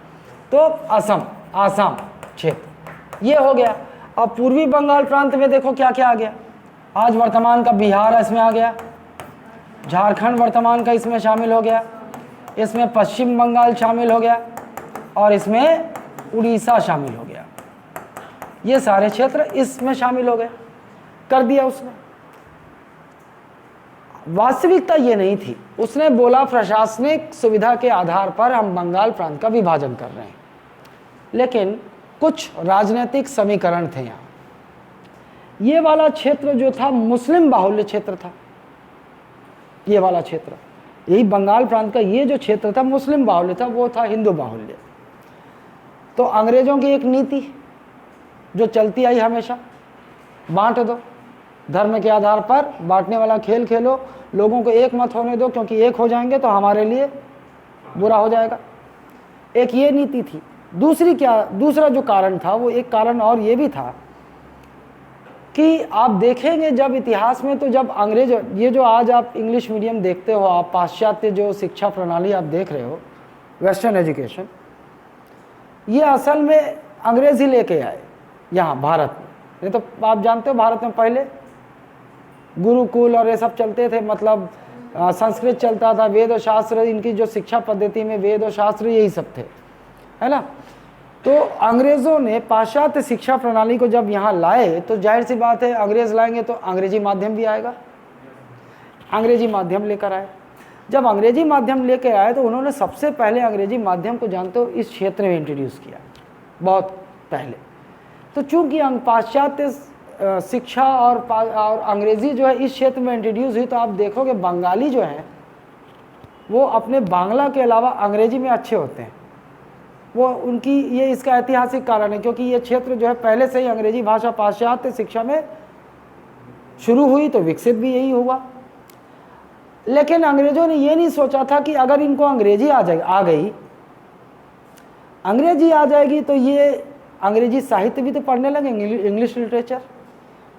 तो असम, आसाम क्षेत्र ये हो गया। अब पूर्वी बंगाल प्रांत में देखो क्या क्या आ गया, आज वर्तमान का बिहार इसमें आ गया, झारखंड वर्तमान का इसमें शामिल हो गया, इसमें पश्चिम बंगाल शामिल हो गया और इसमें उड़ीसा शामिल हो गया। ये सारे क्षेत्र इसमें शामिल हो गए, कर दिया उसने। वास्तविकता ये नहीं थी, उसने बोला प्रशासनिक सुविधा के आधार पर हम बंगाल प्रांत का विभाजन कर रहे हैं, लेकिन कुछ राजनीतिक समीकरण थे यहाँ। ये वाला क्षेत्र जो था मुस्लिम बाहुल्य क्षेत्र था, ये वाला क्षेत्र, यही बंगाल प्रांत का ये जो क्षेत्र था मुस्लिम बाहुल्य था, वो था हिंदू बाहुल्य। तो अंग्रेजों की एक नीति जो चलती आई हमेशा, बांट दो, धर्म के आधार पर बांटने वाला खेल खेलो, लोगों को एक मत होने दो, क्योंकि एक हो जाएंगे तो हमारे लिए बुरा हो जाएगा। एक ये नीति थी। दूसरा जो कारण था, वो एक कारण और ये भी था कि आप देखेंगे जब इतिहास में, तो जब अंग्रेज, ये जो आज आप इंग्लिश मीडियम देखते हो, आप पाश्चात्य जो शिक्षा प्रणाली आप देख रहे हो, वेस्टर्न एजुकेशन, ये असल में अंग्रेज ही लेके आए यहाँ भारत में। नहीं तो आप जानते हो भारत में पहले गुरुकुल और ये सब चलते थे, मतलब संस्कृत चलता था, वेद और शास्त्र, इनकी जो शिक्षा पद्धति में वेद और शास्त्र यही सब थे, है ना। तो अंग्रेज़ों ने पाश्चात्य शिक्षा प्रणाली को जब यहाँ लाए, तो जाहिर सी बात है अंग्रेज़ लाएंगे तो अंग्रेजी माध्यम भी आएगा, अंग्रेजी माध्यम लेकर आए। जब अंग्रेजी माध्यम लेकर आए तो उन्होंने सबसे पहले अंग्रेजी माध्यम को जानते हो इस क्षेत्र में इंट्रोड्यूस किया, बहुत पहले। तो चूँकि पाश्चात्य शिक्षा और अंग्रेज़ी जो है इस क्षेत्र में इंट्रोड्यूस हुई, तो आप देखोगे बंगाली जो हैं वो अपने बांग्ला के अलावा अंग्रेजी में अच्छे होते हैं। वो उनकी ये इसका ऐतिहासिक कारण है, क्योंकि ये क्षेत्र जो है पहले से ही अंग्रेजी भाषा पाश्चात्य शिक्षा में शुरू हुई, तो विकसित भी यही हुआ। लेकिन अंग्रेज़ों ने ये नहीं सोचा था कि अगर इनको अंग्रेजी आ गई, अंग्रेजी आ जाएगी तो ये अंग्रेजी साहित्य भी तो पढ़ने लगे, इंग्लिश लिटरेचर।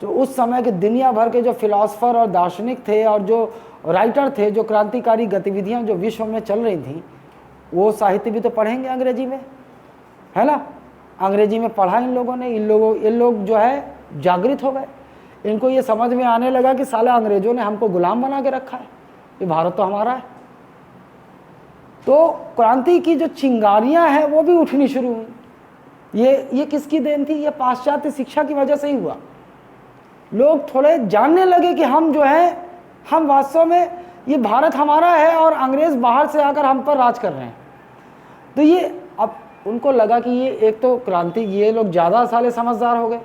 जो उस समय के दुनिया भर के जो फिलोसफर और दार्शनिक थे और जो राइटर थे, जो क्रांतिकारी गतिविधियां जो विश्व में चल रही थी, वो साहित्य भी तो पढ़ेंगे अंग्रेजी में, है ना। अंग्रेजी में पढ़ा इन लोगों ने, इन लोग जो है जागृत हो गए। इनको ये समझ में आने लगा कि साला अंग्रेजों ने हमको गुलाम बना के रखा है, ये भारत तो हमारा है। तो क्रांति की जो चिंगारियां हैं वो भी उठनी शुरू हुई। ये किसकी देन थी? ये पाश्चात्य शिक्षा की वजह से ही हुआ। लोग थोड़े जानने लगे कि हम जो है, हम वास्तव में ये भारत हमारा है और अंग्रेज बाहर से आकर हम पर राज कर रहे हैं। तो ये अब उनको लगा कि ये एक तो क्रांति, ये लोग ज़्यादा साले समझदार हो गए,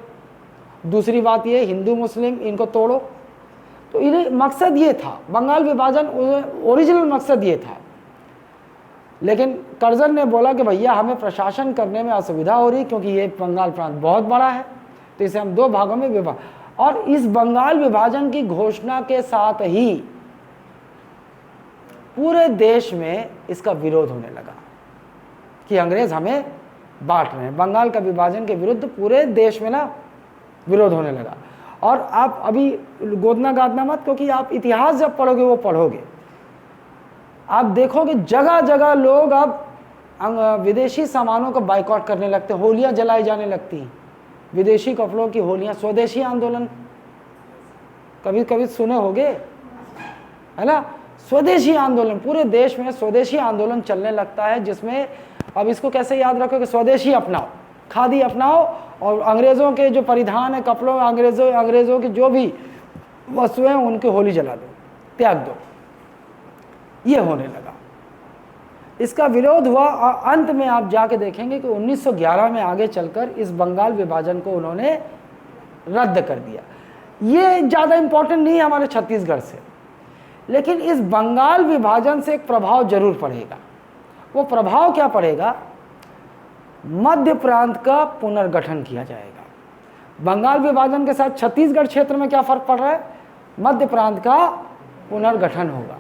दूसरी बात ये हिंदू मुस्लिम इनको तोड़ो। तो इन्हें मकसद ये था, बंगाल विभाजन ओरिजिनल मकसद ये था। लेकिन कर्जन ने बोला कि भैया हमें प्रशासन करने में असुविधा हो रही, क्योंकि ये बंगाल प्रांत बहुत बड़ा है, तो इसे हम दो भागों में विभाजन। और इस बंगाल विभाजन की घोषणा के साथ ही पूरे देश में इसका विरोध होने लगा कि अंग्रेज हमें बांट रहे हैं। बंगाल का विभाजन के विरुद्ध पूरे देश में ना विरोध होने लगा। और आप अभी गोदना गादना मत, क्योंकि आप इतिहास जब पढ़ोगे वो पढ़ोगे, आप देखोगे जगह जगह लोग अब विदेशी सामानों को बाइकआउट करने लगते हैं, होलियां जलाई जाने लगती हैं, विदेशी कपड़ों की होलियां। स्वदेशी आंदोलन कभी कभी सुने होंगे, है ना। स्वदेशी आंदोलन, पूरे देश में स्वदेशी आंदोलन चलने लगता है, जिसमें अब इसको कैसे याद रखो कि स्वदेशी अपनाओ, खादी अपनाओ, और अंग्रेज़ों के जो परिधान है कपड़ों, अंग्रेज़ों की जो भी वस्तुएं हैं उनकी होली जला दो, त्याग दो। ये होने लगा, इसका विरोध हुआ। और अंत में आप जाके देखेंगे कि 1911 में आगे चलकर इस बंगाल विभाजन को उन्होंने रद्द कर दिया। ये ज़्यादा इम्पोर्टेंट नहीं है हमारे छत्तीसगढ़ से, लेकिन इस बंगाल विभाजन से एक प्रभाव जरूर पड़ेगा। वो प्रभाव क्या पड़ेगा? मध्य प्रांत का पुनर्गठन किया जाएगा। बंगाल विभाजन के साथ छत्तीसगढ़ क्षेत्र में क्या फर्क पड़ रहा है? मध्य प्रांत का पुनर्गठन होगा।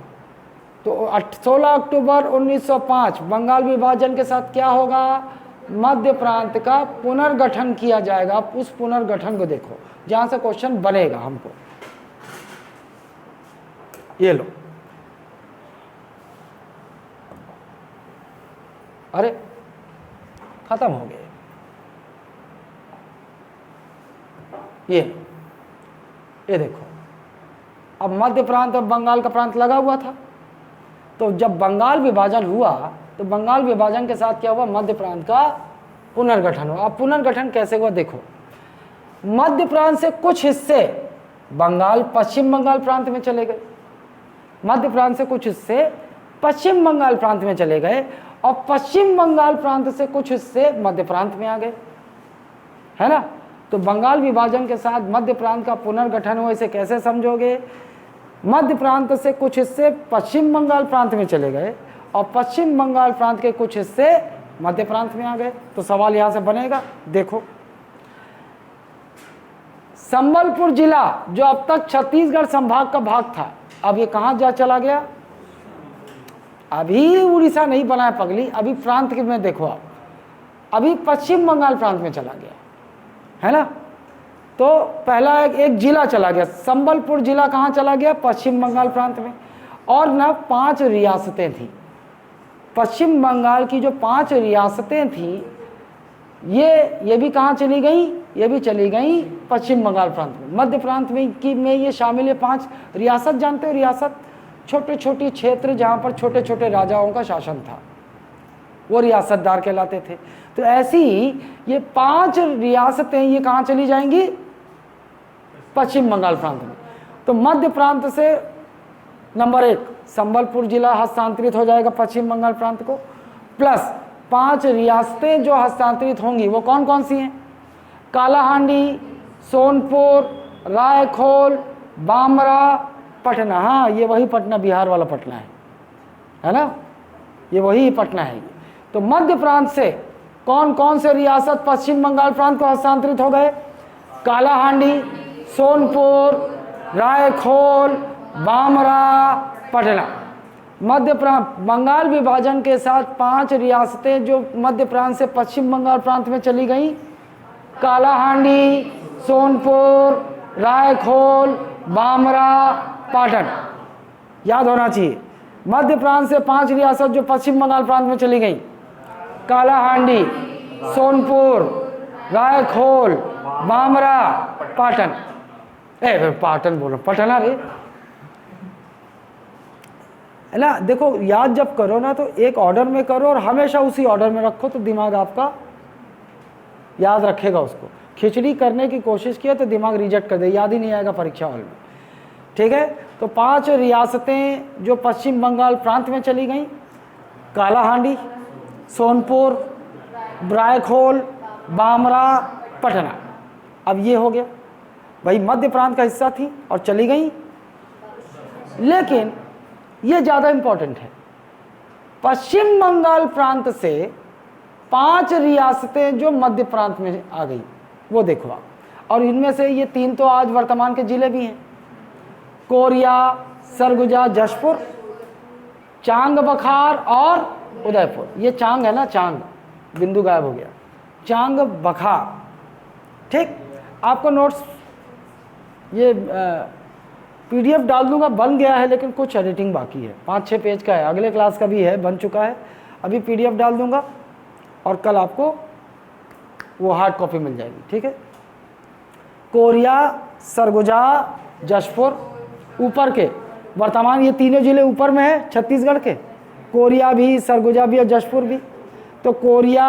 तो 16 अक्टूबर 1905 बंगाल विभाजन के साथ क्या होगा? मध्य प्रांत का पुनर्गठन किया जाएगा। आप उस पुनर्गठन को देखो जहां से क्वेश्चन बनेगा हमको। ये लो, अरे खत्म हो गए। ये देखो, अब मध्य प्रांत और बंगाल का प्रांत लगा हुआ था। तो जब बंगाल विभाजन हुआ तो बंगाल विभाजन के साथ क्या हुआ? मध्य प्रांत का पुनर्गठन हुआ। अब पुनर्गठन कैसे हुआ देखो, मध्य प्रांत से कुछ हिस्से बंगाल पश्चिम बंगाल प्रांत में चले गए, मध्य प्रांत से कुछ हिस्से पश्चिम बंगाल प्रांत में चले गए, और पश्चिम बंगाल प्रांत से कुछ हिस्से मध्य प्रांत में आ गए, है ना। तो बंगाल विभाजन के साथ मध्य प्रांत का पुनर्गठन हुआ। इसे कैसे समझोगे? मध्य प्रांत से कुछ हिस्से पश्चिम बंगाल प्रांत में चले गए और पश्चिम बंगाल प्रांत के कुछ हिस्से मध्य प्रांत में आ गए। तो सवाल यहां से बनेगा, देखो संबलपुर जिला जो अब तक छत्तीसगढ़ संभाग का भाग था, अब ये कहां जा चला गया? अभी उड़ीसा नहीं बना है पगली, अभी प्रांत में देखो आप, अभी पश्चिम बंगाल प्रांत में चला गया, है ना। तो पहला एक जिला चला गया, संबलपुर जिला कहाँ चला गया? पश्चिम बंगाल प्रांत में। और ना 5 रियासतें थी, पश्चिम बंगाल की जो 5 रियासतें थी ये भी कहाँ चली गई? ये भी चली गई पश्चिम बंगाल प्रांत में। मध्य प्रांत में ये शामिल है 5 रियासत। जानते हो रियासत? छोटे छोटे क्षेत्र जहाँ पर छोटे छोटे राजाओं का शासन था, वो रियासतदार कहलाते थे। तो ऐसी ये 5 रियासतें ये कहाँ चली जाएंगी? पश्चिम बंगाल प्रांत में। तो मध्य प्रांत से नंबर 1 संबलपुर जिला हस्तांतरित हो जाएगा पश्चिम बंगाल प्रांत को, प्लस 5 रियासतें जो हस्तांतरित होंगी वो कौन कौन सी हैं? कालाहांडी, सोनपुर, रायखोल, बामरा, पटना। हाँ, ये वही पटना, बिहार वाला पटना है ना, ये वही पटना है। तो मध्य प्रांत से कौन कौन से रियासत पश्चिम बंगाल प्रांत को हस्तांतरित हो गए? कालाहांडी, सोनपुर, रायखोल, बामरा, पटना। मध्य प्रांत बंगाल विभाजन के साथ 5 रियासतें जो मध्य प्रांत से पश्चिम बंगाल प्रांत में चली गई, कालाहांडी, सोनपुर, रायखोल, बामरा, पाटन। याद होना चाहिए, मध्य प्रांत से 5 रियासत जो पश्चिम बंगाल प्रांत में चली गई, कालाहांडी, सोनपुर, रायखोल, बामरा, पाटन। पाटन बोलो, पटना रे, है ना। देखो याद जब करो ना तो एक ऑर्डर में करो और हमेशा उसी ऑर्डर में रखो, तो दिमाग आपका याद रखेगा उसको। खिचड़ी करने की कोशिश किया तो दिमाग रिजेक्ट कर दे, याद ही नहीं आएगा परीक्षा हॉल में, ठीक है। तो 5 रियासतें जो पश्चिम बंगाल प्रांत में चली गई, कालाहांडी, सोनपुर, रायखोल, बामरा, पटना। अब ये हो गया भाई, मध्य प्रांत का हिस्सा थी और चली गई। लेकिन ये ज़्यादा इम्पोर्टेंट है, पश्चिम बंगाल प्रांत से 5 रियासतें जो मध्य प्रांत में आ गई वो देखो आप, और इनमें से ये 3 तो आज वर्तमान के जिले भी हैं, कोरिया, सरगुजा, जशपुर, चांग बखार और उदयपुर। ये चांग है ना, चांग, बिंदु गायब हो गया, चांग बखार। ठीक, आपको नोट्स ये पीडीएफ डाल दूंगा, बन गया है लेकिन कुछ एडिटिंग बाकी है, 5-6 पेज का है, अगले क्लास का भी है, बन चुका है, अभी पीडीएफ डाल दूंगा और कल आपको वो हार्ड कॉपी मिल जाएगी। ठीक है, कोरिया, सरगुजा, जशपुर, ऊपर के वर्तमान ये तीनों जिले ऊपर में है छत्तीसगढ़ के, कोरिया भी, सरगुजा भी और जशपुर भी। तो कोरिया,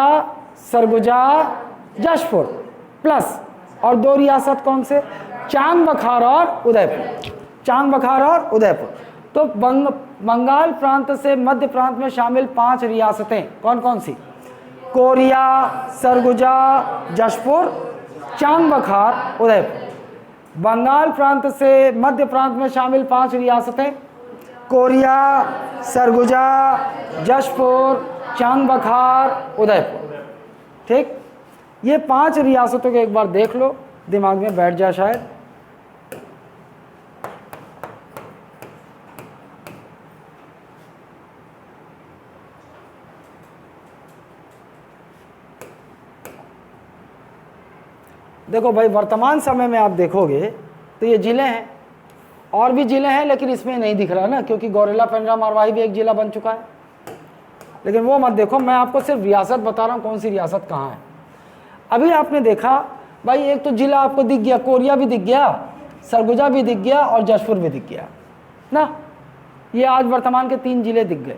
सरगुजा, जशपुर प्लस और 2 रियासत कौन से, चांग बखार और उदयपुर, चांग बखार और उदयपुर। तो बंगाल प्रांत से मध्य प्रांत में शामिल 5 रियासतें कौन कौन सी, कोरिया, सरगुजा, जशपुर, चांग बखार, उदयपुर। बंगाल प्रांत से मध्य प्रांत में शामिल 5 रियासतें, कोरिया, सरगुजा, जशपुर, चांग बखार, उदयपुर। ठीक, ये 5 रियासतों को एक बार देख लो, दिमाग में बैठ जाए शायद। देखो भाई, वर्तमान समय में आप देखोगे तो ये ज़िले हैं, और भी ज़िले हैं लेकिन इसमें नहीं दिख रहा ना, क्योंकि गौरेला, पेंड्रा, मारवाही भी एक ज़िला बन चुका है, लेकिन वो मत देखो, मैं आपको सिर्फ रियासत बता रहा हूँ कौन सी रियासत कहाँ है। अभी आपने देखा भाई, एक तो ज़िला आपको दिख गया, कोरिया भी दिख गया, सरगुजा भी दिख गया और जशपुर भी दिख गया ना, ये आज वर्तमान के 3 ज़िले दिख गए।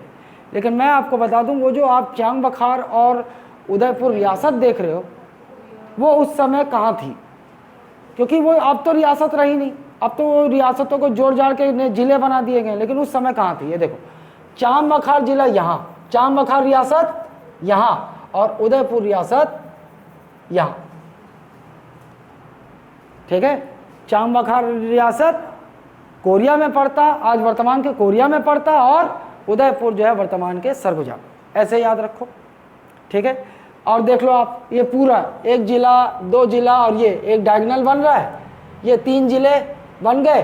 लेकिन मैं आपको बता दूँ, वो जो आप चांग बखार और उदयपुर रियासत देख रहे हो, वो उस समय कहाँ थी, क्योंकि वो अब तो रियासत रही नहीं, अब तो वो रियासतों को जोड़ जाड़ के ज़िले बना दिए गए, लेकिन उस समय कहाँ थी। ये देखो, चांग बखार जिला यहाँ, चांग बखार रियासत यहाँ और उदयपुर रियासत यहाँ। ठीक है, चांग बखार रियासत कोरिया में पड़ता, आज वर्तमान के कोरिया में पड़ता, और उदयपुर जो है वर्तमान के सरगुजा, ऐसे याद रखो। ठीक है, और देख लो आप, ये पूरा 1 जिला, 2 जिला और ये एक डायगोनल बन रहा है, ये 3 जिले बन गए।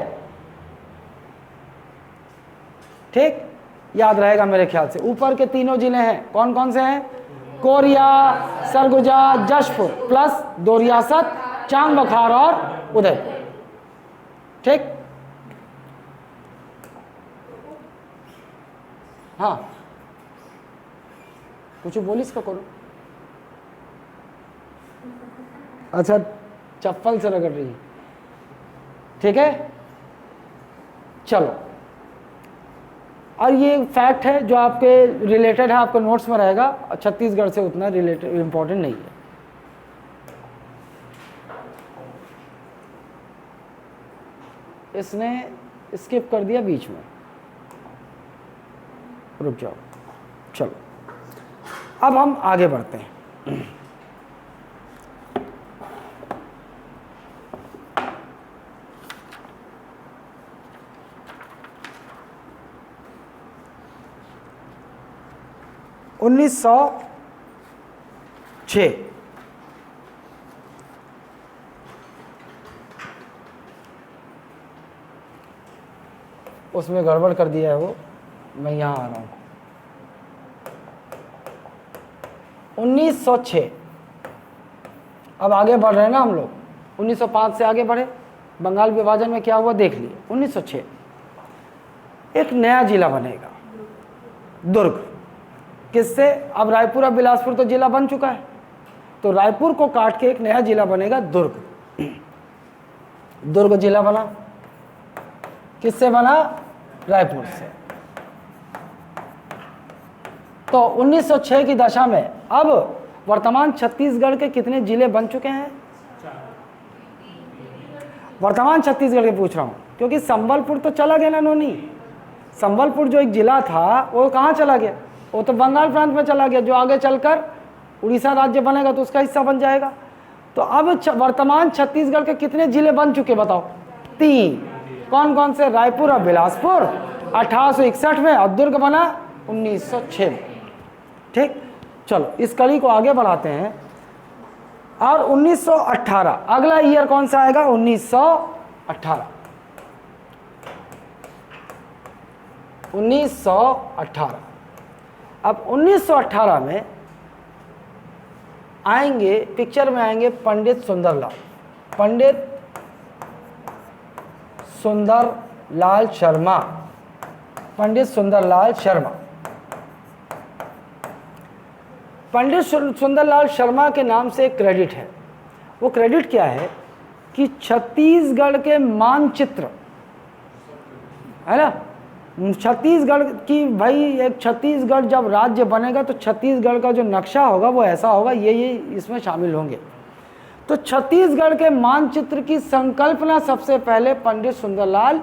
ठीक, याद रहेगा मेरे ख्याल से। ऊपर के तीनों जिले हैं, कौन कौन से हैं, कोरिया, सरगुजा, जशपुर प्लस 2 रियासत, चांग बखार और उदयपुर। ठीक, हाँ, कुछ बोलिस का करो। अच्छा, चप्पल से रगड़ रही है। ठीक है, चलो, और ये फैक्ट है जो आपके रिलेटेड है, आपके नोट्स में रहेगा, छत्तीसगढ़ से उतना रिलेटेड इम्पोर्टेंट नहीं है। इसने स्किप कर दिया बीच में, रुक जाओ। चलो, अब हम आगे बढ़ते हैं। उन्नीस सौ 6 उसमें गड़बड़ कर दिया है वो, मैं यहाँ आ रहा हूँ। 1906, अब आगे बढ़ रहे हैं ना हम लोग, 1905 से आगे बढ़े, बंगाल विभाजन में क्या हुआ देख लिए। 1906 एक नया जिला बनेगा, दुर्ग। किससे, अब रायपुर और बिलासपुर तो जिला बन चुका है, तो रायपुर को काट के एक नया जिला बनेगा, दुर्ग। दुर्ग जिला बना, किससे बना, रायपुर से। तो 1906 की दशा में अब वर्तमान छत्तीसगढ़ के कितने जिले बन चुके हैं, वर्तमान छत्तीसगढ़ के पूछ रहा हूं, क्योंकि संबलपुर तो चला गया ना नोनी, संबलपुर जो एक जिला था वो कहाँ चला गया, वो तो बंगाल प्रांत में चला गया, जो आगे चलकर उड़ीसा राज्य बनेगा तो उसका हिस्सा बन जाएगा। तो अब वर्तमान छत्तीसगढ़ के कितने जिले बन चुके बताओ, 3। कौन कौन से, रायपुर और बिलासपुर 1861 में, और दुर्ग बना 1906 में। ठीक, चलो इस कड़ी को आगे बढ़ाते हैं। और 1918 अगला ईयर कौन सा आएगा, 1918। 1918। अब 1918 में आएंगे, पिक्चर में आएंगे पंडित सुंदरलाल, पंडित सुंदरलाल शर्मा, पंडित सुंदरलाल शर्मा। पंडित सुंदरलाल शर्मा के नाम से एक क्रेडिट है। वो क्रेडिट क्या है कि छत्तीसगढ़ के मानचित्र, है ना, छत्तीसगढ़ की, भाई एक छत्तीसगढ़ जब राज्य बनेगा तो छत्तीसगढ़ का जो नक्शा होगा वो ऐसा होगा, ये इसमें शामिल होंगे। तो छत्तीसगढ़ के मानचित्र की संकल्पना सबसे पहले पंडित सुंदरलाल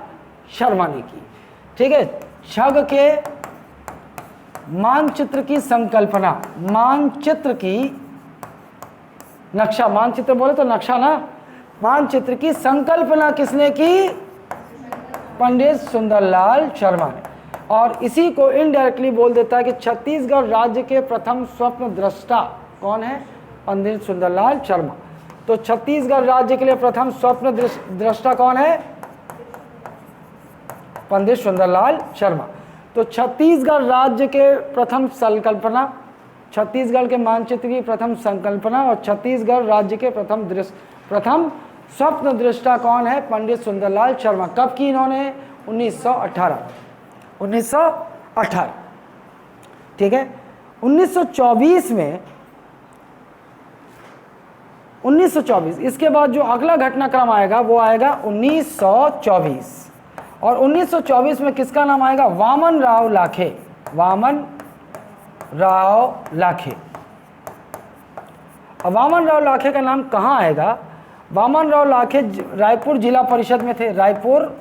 शर्मा ने की। ठीक है, छग के मानचित्र की संकल्पना, मानचित्र की, नक्शा, मानचित्र बोले तो नक्शा ना, मानचित्र की संकल्पना किसने की? पंडित सुंदरलाल शर्मा ने। और इसी को इनडायरेक्टली बोल देता है कि छत्तीसगढ़ राज्य के प्रथम स्वप्न दृष्टा कौन है? पंडित सुंदरलाल शर्मा। तो छत्तीसगढ़ राज्य के लिए प्रथम स्वप्न दृष्टा कौन है? पंडित सुंदरलाल शर्मा। तो छत्तीसगढ़ राज्य के प्रथम संकल्पना, छत्तीसगढ़ के मानचित्र की प्रथम संकल्पना और छत्तीसगढ़ राज्य के प्रथम स्वप्न दृष्टा कौन है? पंडित सुंदरलाल शर्मा। कब की इन्होंने? 1918। 1918। ठीक है। 1924 में, 1924, इसके बाद जो अगला घटनाक्रम आएगा वो आएगा 1924। और 1924 में किसका नाम आएगा? वामन राव लाखे। वामन राव लाखे। अब वामन राव लाखे का नाम कहाँ आएगा? वामन राव लाखे रायपुर जिला परिषद में थे, रायपुर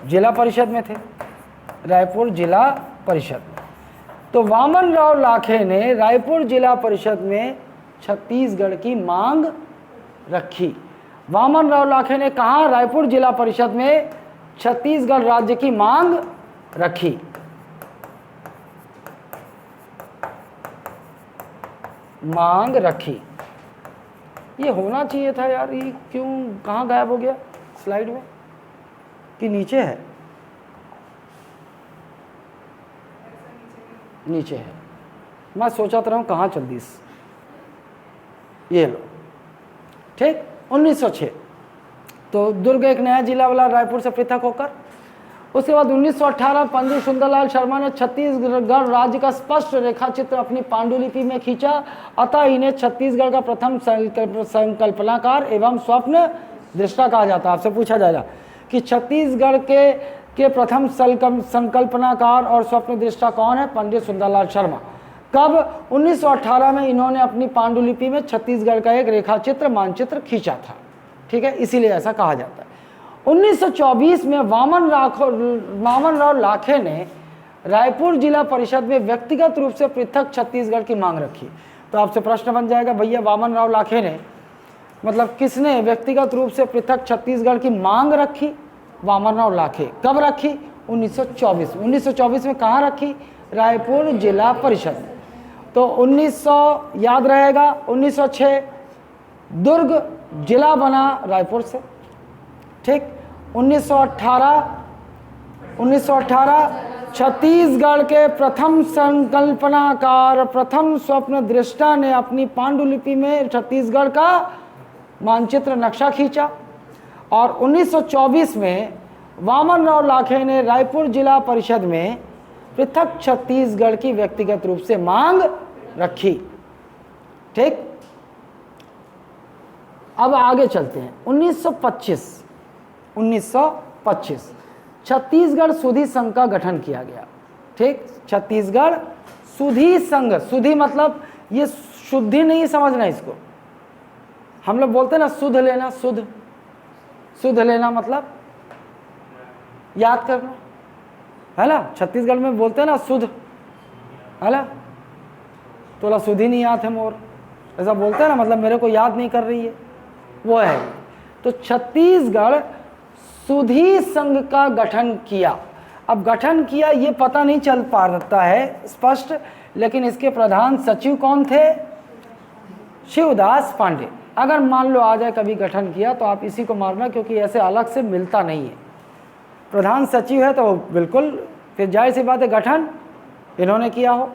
जिला परिषद में थे, रायपुर जिला परिषद। तो वामन राव लाखे ने रायपुर जिला परिषद में छत्तीसगढ़ की मांग रखी। वामन राव लाखे ने कहा? रायपुर जिला परिषद में छत्तीसगढ़ राज्य की मांग रखी। मांग रखी। ये होना चाहिए था यार, ये क्यों, कहाँ गायब हो गया स्लाइड में कि नीचे है? नीचे है। मैं सोचा तो रहा हूँ कहाँ चल दी। ये लो, ठीक। 1906 तो दुर्ग एक नया जिला वाला रायपुर से पृथक होकर। उसके बाद 1918 पंडित सुंदरलाल शर्मा ने छत्तीसगढ़ राज्य का स्पष्ट रेखा चित्र अपनी पांडुलिपि में खींचा। अतः इन्हें छत्तीसगढ़ का प्रथम संकल्पनाकार एवं स्वप्न दृष्टा कहा जाता है। आपसे पूछा जाएगा कि छत्तीसगढ़ के प्रथम संकल्पनाकार और स्वप्न दृष्टा कौन है? पंडित सुंदरलाल शर्मा। कब? 1918 में इन्होंने अपनी पांडुलिपि में छत्तीसगढ़ का एक रेखा चित्र, मानचित्र खींचा था। ठीक है, इसीलिए ऐसा कहा जाता है। 1924 में वामन राव लाखे ने रायपुर जिला परिषद में व्यक्तिगत रूप से पृथक छत्तीसगढ़ की मांग रखी। तो आपसे प्रश्न बन जाएगा, भैया वामन राव लाखे ने, मतलब किसने व्यक्तिगत रूप से पृथक छत्तीसगढ़ की मांग रखी? वामन राव लाखे। कब रखी? 1924। 1924 में कहाँ रखी? रायपुर जिला परिषद। तो 1900 याद रहेगा, 1906 दुर्ग जिला बना रायपुर से। ठीक। 1918 छत्तीसगढ़ के प्रथम संकल्पनाकार, प्रथम स्वप्न दृष्टा ने अपनी पांडुलिपि में छत्तीसगढ़ का मानचित्र, नक्शा खींचा। और 1924 में वामन राव लाखे ने रायपुर जिला परिषद में पृथक छत्तीसगढ़ की व्यक्तिगत रूप से मांग रखी। ठीक। अब आगे चलते हैं। 1925 छत्तीसगढ़ सुधी संघ का गठन किया गया। ठीक। छत्तीसगढ़ सुधी संघ, सुधी मतलब ये शुद्धि नहीं समझना इसको। हम लोग बोलते हैं ना शुद्ध लेना, शुद्ध लेना मतलब याद करना, है ना। छत्तीसगढ़ में बोलते हैं ना शुद्ध, है ना। तोला शुद्धि नहीं याद है मोर, ऐसा बोलते हैं ना, मतलब मेरे को याद नहीं कर रही है, वो है। तो छत्तीसगढ़ सुधी संघ का गठन किया। अब गठन किया ये पता नहीं चल पाता है स्पष्ट, लेकिन इसके प्रधान सचिव कौन थे? शिवदास पांडे। अगर मान लो आ जाए कभी गठन किया तो आप इसी को मारना, क्योंकि ऐसे अलग से मिलता नहीं है। प्रधान सचिव है तो बिल्कुल फिर जाहिर सी बात है गठन इन्होंने किया हो,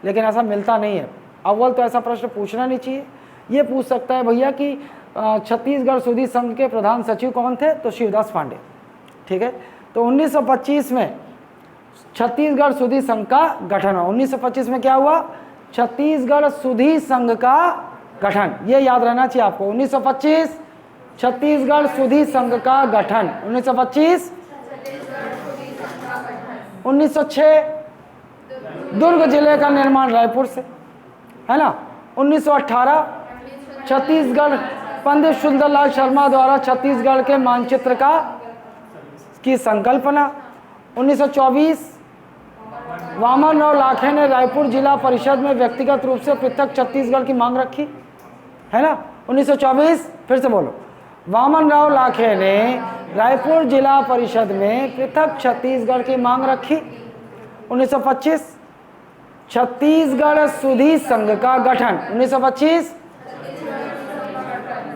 लेकिन ऐसा मिलता नहीं है। अव्वल तो ऐसा प्रश्न पूछना नहीं चाहिए। ये पूछ सकता है भैया कि छत्तीसगढ़ सुधी संघ के प्रधान सचिव कौन थे, तो शिवदास पांडे। ठीक है, तो 1925 में छत्तीसगढ़ सुधी संघ का गठन हुआ। 1925 में क्या हुआ, छत्तीसगढ़ सुधी संघ का गठन, ये याद रहना चाहिए आपको। 1925 छत्तीसगढ़ सुधी संघ का गठन। 1925 1906 दुर्ग जिले का निर्माण रायपुर से, है ना। 1918 छत्तीसगढ़ पंडित सुंदरलाल शर्मा द्वारा छत्तीसगढ़ के मानचित्र की संकल्पना। 1924 वामन राव लाखे ने रायपुर जिला परिषद में व्यक्तिगत रूप से पृथक छत्तीसगढ़ की मांग रखी, है ना। 1924 फिर से बोलो, वामन राव लाखे ने रायपुर जिला परिषद में पृथक छत्तीसगढ़ की मांग रखी। 1925 छत्तीसगढ़ सुधी संघ का गठन। 1925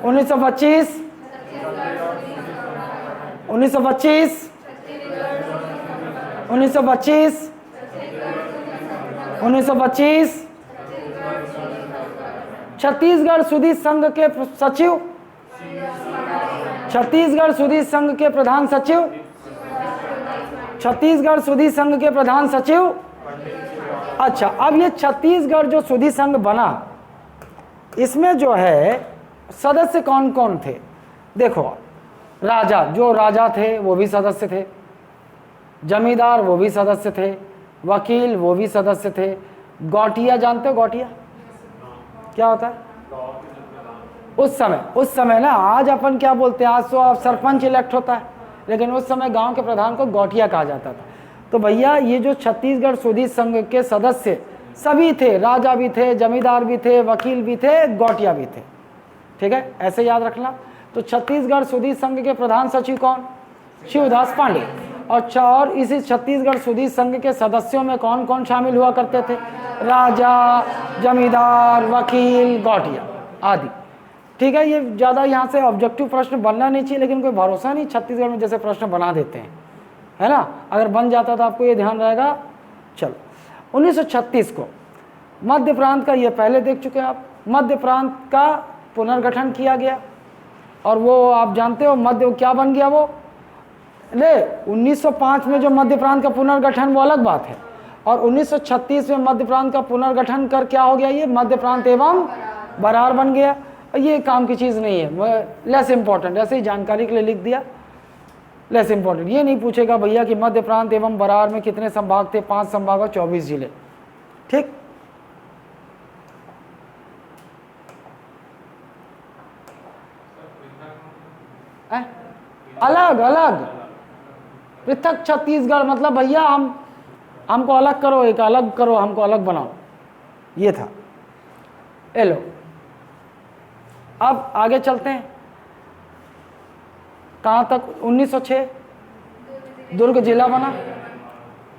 1925 1925 1925 1925 छत्तीसगढ़ सुधी संघ के सचिव, छत्तीसगढ़ सुधी संघ के प्रधान सचिव, छत्तीसगढ़ सुधी संघ के प्रधान सचिव। अच्छा, अब ये छत्तीसगढ़ जो सुधी संघ बना, इसमें जो है सदस्य कौन कौन थे, देखो। राजा, जो राजा थे वो भी सदस्य थे, जमींदार वो भी सदस्य थे, वकील वो भी सदस्य थे, गौटिया जानते हो, गौटिया क्या होता है? उस समय ना, आज अपन क्या बोलते हैं, आज तो आप सरपंच इलेक्ट होता है, लेकिन उस समय गांव के प्रधान को गौटिया कहा जाता था। तो भैया ये जो छत्तीसगढ़ सुधी संघ के सदस्य सभी थे, राजा भी थे, जमींदार भी थे, वकील भी थे, गौटिया भी थे। ठीक है, ऐसे याद रखना। तो छत्तीसगढ़ सुधी संघ के प्रधान सचिव कौन, शिवदास पांडे। और इसी छत्तीसगढ़ सुधी संघ के सदस्यों में कौन कौन शामिल हुआ करते थे, राजा, जमींदार, वकील, गौटिया आदि। ठीक है, ये ज़्यादा यहाँ से ऑब्जेक्टिव प्रश्न बनना नहीं चाहिए, लेकिन कोई भरोसा नहीं, छत्तीसगढ़ में जैसे प्रश्न बना देते हैं, है ना। अगर बन जाता तो आपको ये ध्यान रहेगा। चलो, 1936 को मध्य प्रांत का, ये पहले देख चुके हैं आप, मध्य प्रांत का पुनर्गठन किया गया। और वो आप जानते हो मध्य क्या बन गया, वो 1905 में जो मध्य प्रांत का पुनर्गठन वो अलग बात है, और 1936 में मध्य प्रांत का पुनर्गठन कर क्या हो गया, ये मध्य प्रांत एवं बरार बन गया। ये काम की चीज़ नहीं है, लेस इंपॉर्टेंट, ऐसे ही जानकारी के लिए लिख दिया, लेस इंपॉर्टेंट। ये नहीं पूछेगा भैया कि मध्य प्रांत एवं बरार में कितने संभाग थे, 5 संभाग और 24 जिले। ठीक, अलग अलग पृथक छत्तीसगढ़ मतलब भैया हमको अलग करो, एक अलग करो, हमको अलग बनाओ, ये था। ए लो, अब आगे चलते हैं, कहाँ तक। 1906 दुर्ग जिला बना।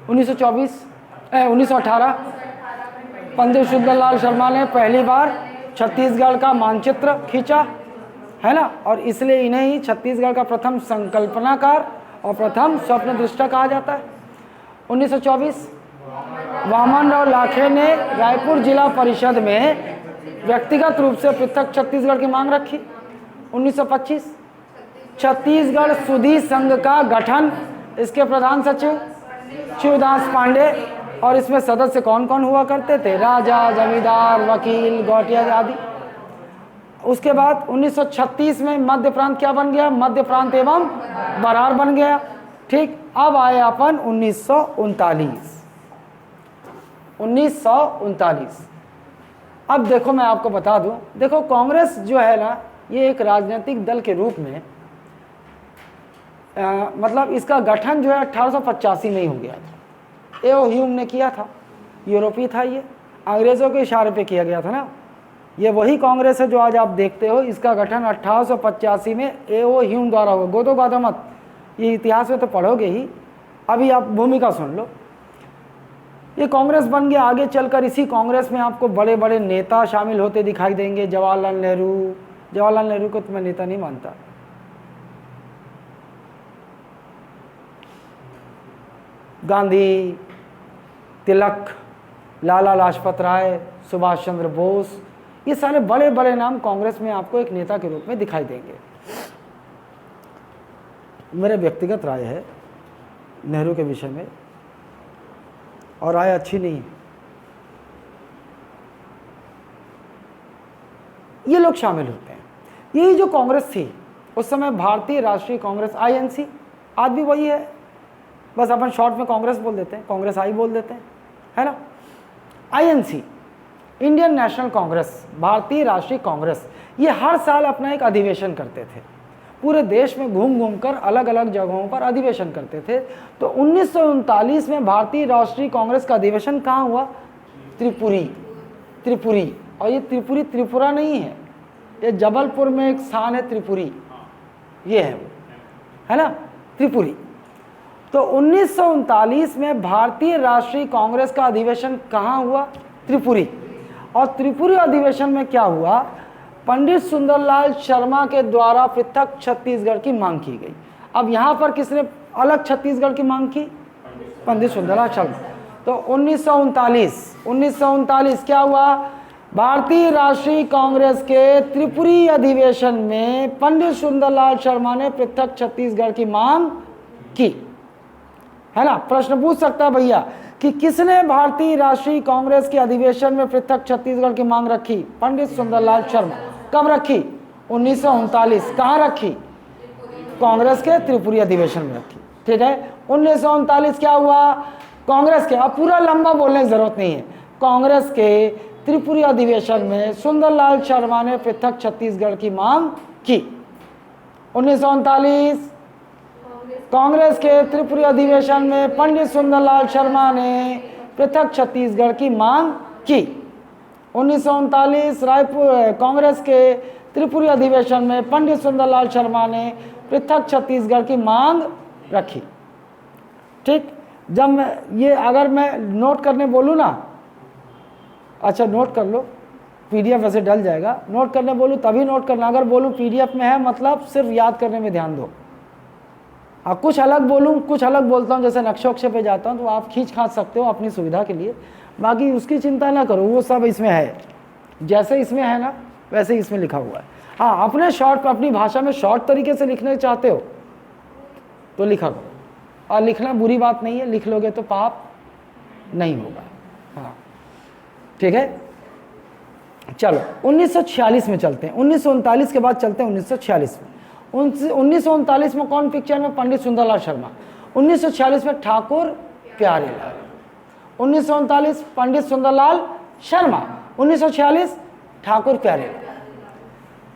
1918 पंडित सुंदरलाल शर्मा ने पहली बार छत्तीसगढ़ का मानचित्र खींचा, है ना, और इसलिए इन्हें ही छत्तीसगढ़ का प्रथम संकल्पनाकार और प्रथम स्वप्न दृष्टा कहा जाता है। 1924 वामन राव लाखे ने रायपुर जिला परिषद में व्यक्तिगत रूप से पृथक छत्तीसगढ़ की मांग रखी। 1925 छत्तीसगढ़ सुधी संघ का गठन, इसके प्रधान सचिव शिवदास पांडे, और इसमें सदस्य कौन कौन हुआ करते थे, राजा, जमींदार, वकील, गौटिया आदि। उसके बाद 1936 में मध्य प्रांत क्या बन गया, मध्य प्रांत एवं बरार बन गया। ठीक, अब आए अपन 1939। अब देखो मैं आपको बता दूं, देखो कांग्रेस जो है ना, ये एक राजनीतिक दल के रूप में मतलब इसका गठन जो है 1885 में ही हो गया था। एओ ह्यूम ने किया था, यूरोपीय था, ये अंग्रेज़ों के इशारे पे किया गया था ना। ये वही कांग्रेस है जो आज आप देखते हो, इसका गठन 1885 में एओ ह्यूम द्वारा हुआ। गोदो गादो मत, ये इतिहास में तो पढ़ोगे ही, अभी आप भूमिका सुन लो। ये कांग्रेस बन गया। आगे चलकर इसी कांग्रेस में आपको बड़े बड़े नेता शामिल होते दिखाई देंगे। जवाहरलाल नेहरू को तो मैं नेता नहीं मानता। गांधी, तिलक, लाला लाजपत राय, सुभाष चंद्र बोस, ये सारे बड़े बड़े नाम कांग्रेस में आपको एक नेता के रूप में दिखाई देंगे। मेरा व्यक्तिगत राय है नेहरू के विषय में, और राय अच्छी नहीं है। ये लोग शामिल होते हैं। यही जो कांग्रेस थी उस समय, भारतीय राष्ट्रीय कांग्रेस, आईएनसी, आज भी वही है, बस अपन शॉर्ट में कांग्रेस बोल देते हैं, कांग्रेस आई बोल देते हैं, है ना। आईएनसी, इंडियन नेशनल कांग्रेस, भारतीय राष्ट्रीय कांग्रेस, ये हर साल अपना एक अधिवेशन करते थे, पूरे देश में घूम घूम कर अलग अलग जगहों पर अधिवेशन करते थे। तो 1939 में भारतीय राष्ट्रीय कांग्रेस का अधिवेशन कहाँ हुआ? त्रिपुरी। और ये त्रिपुरी त्रिपुरा नहीं है, ये जबलपुर में एक स्थान है त्रिपुरी, ये है वो, है ना, त्रिपुरी। तो 1939 में भारतीय राष्ट्रीय कांग्रेस का अधिवेशन कहाँ हुआ? त्रिपुरी। और त्रिपुरी अधिवेशन में क्या हुआ? पंडित सुंदरलाल शर्मा के द्वारा पृथक छत्तीसगढ़ की मांग की गई। अब यहाँ पर किसने अलग छत्तीसगढ़ की मांग की? पंडित सुंदरलाल शर्मा। तो 1939 क्या हुआ? भारतीय राष्ट्रीय कांग्रेस के त्रिपुरी अधिवेशन में पंडित सुंदरलाल शर्मा ने पृथक छत्तीसगढ़ की मांग की, है ना। प्रश्न पूछ सकता है भैया कि किसने भारतीय राष्ट्रीय कांग्रेस के अधिवेशन में पृथक छत्तीसगढ़ की मांग रखी? पंडित सुंदरलाल शर्मा। कब रखी? 1939। कहाँ रखी? कांग्रेस के त्रिपुरी अधिवेशन में रखी, ठीक है। 1939 क्या हुआ? कांग्रेस के, अब पूरा लंबा बोलने की जरूरत नहीं है, कांग्रेस के त्रिपुरी अधिवेशन में सुंदरलाल शर्मा ने पृथक छत्तीसगढ़ की मांग की। 1939 कांग्रेस के त्रिपुरी अधिवेशन में पंडित सुंदरलाल शर्मा ने पृथक छत्तीसगढ़ की मांग की। 1939 रायपुर कांग्रेस के त्रिपुरी अधिवेशन में पंडित सुंदरलाल शर्मा ने पृथक छत्तीसगढ़ की मांग रखी, ठीक। जब ये अगर मैं नोट करने बोलूँ ना, अच्छा नोट कर लो, पीडीएफ वैसे डल जाएगा, नोट करने बोलूँ तभी नोट करना, अगर बोलूँ पीडीएफ में है मतलब सिर्फ याद करने में ध्यान दो। कुछ अलग बोलूँ, कुछ अलग बोलता हूँ, जैसे नक्शे वक्शे पे जाता हूँ तो आप खींच खांच सकते हो अपनी सुविधा के लिए, बाकी उसकी चिंता ना करो, वो सब इसमें है, जैसे इसमें है ना वैसे इसमें लिखा हुआ है। हाँ, अपने शॉर्ट, अपनी भाषा में शॉर्ट तरीके से लिखना चाहते हो तो लिखा करो, और लिखना बुरी बात नहीं है, लिख लोगे तो पाप नहीं होगा। हाँ ठीक है, चलो 1946 में चलते हैं, 1939 के बाद चलते हैं 1946 में। 1939 में कौन पिक्चर में? पंडित सुंदरलाल शर्मा। 1946 में ठाकुर प्यारेलाल। 1939 पंडित सुंदरलाल शर्मा, 1946 ठाकुर प्यारेलाल,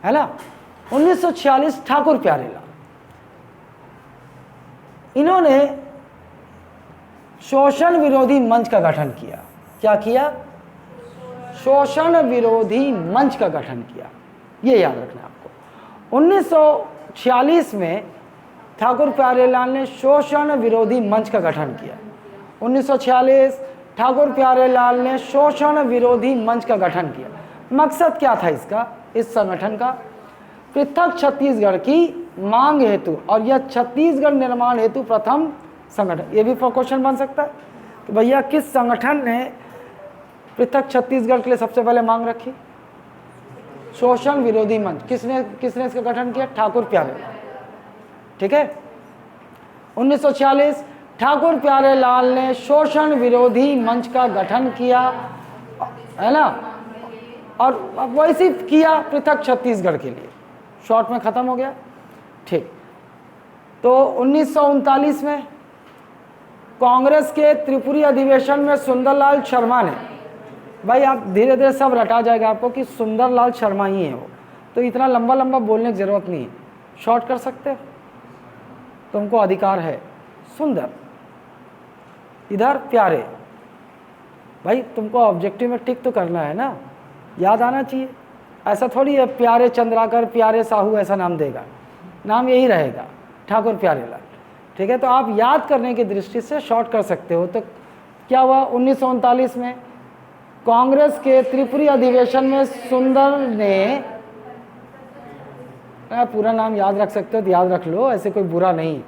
है ना। 1946 ठाकुर प्यारेलाल, इन्होंने शोषण विरोधी मंच का गठन किया। क्या किया? शोषण विरोधी मंच का गठन किया, ये याद रखना आपको। 1946 में ठाकुर प्यारेलाल ने शोषण विरोधी मंच का गठन किया। 1946 ठाकुर प्यारेलाल ने शोषण विरोधी मंच का गठन किया। मकसद क्या था इसका, इस संगठन का? पृथक छत्तीसगढ़ की मांग हेतु, और यह छत्तीसगढ़ निर्माण हेतु प्रथम संगठन। ये भी क्वेश्चन बन सकता है कि भैया किस संगठन ने पृथक छत्तीसगढ़ के लिए सबसे पहले मांग रखी? शोषण विरोधी मंच। किसने इसका गठन किया? ठाकुर प्यारेलाल, ठीक है। 1946 ठाकुर प्यारेलाल ने शोषण विरोधी मंच का गठन किया, है ना, और वैसे किया पृथक छत्तीसगढ़ के लिए। शॉर्ट में खत्म हो गया, ठीक। तो 1939 में कांग्रेस के त्रिपुरी अधिवेशन में सुंदरलाल शर्मा ने, भाई आप धीरे धीरे सब रटा जाएगा आपको कि सुंदरलाल शर्मा ही है वो, तो इतना लंबा लंबा बोलने की ज़रूरत नहीं है, शॉर्ट कर सकते हो, तुमको अधिकार है। सुंदर, इधर प्यारे, भाई तुमको ऑब्जेक्टिव में टिक तो करना है ना, याद आना चाहिए। ऐसा थोड़ी है प्यारे चंद्राकर, प्यारे साहू ऐसा नाम देगा, नाम यही रहेगा ठाकुर प्यारेलाल, ठीक है। तो आप याद करने की दृष्टि से शॉर्ट कर सकते हो। तो क्या हुआ? 1939 में कांग्रेस के त्रिपुरी अधिवेशन में सुंदर ने, पूरा नाम याद रख सकते हो तो याद रख लो, ऐसे कोई बुरा नहीं।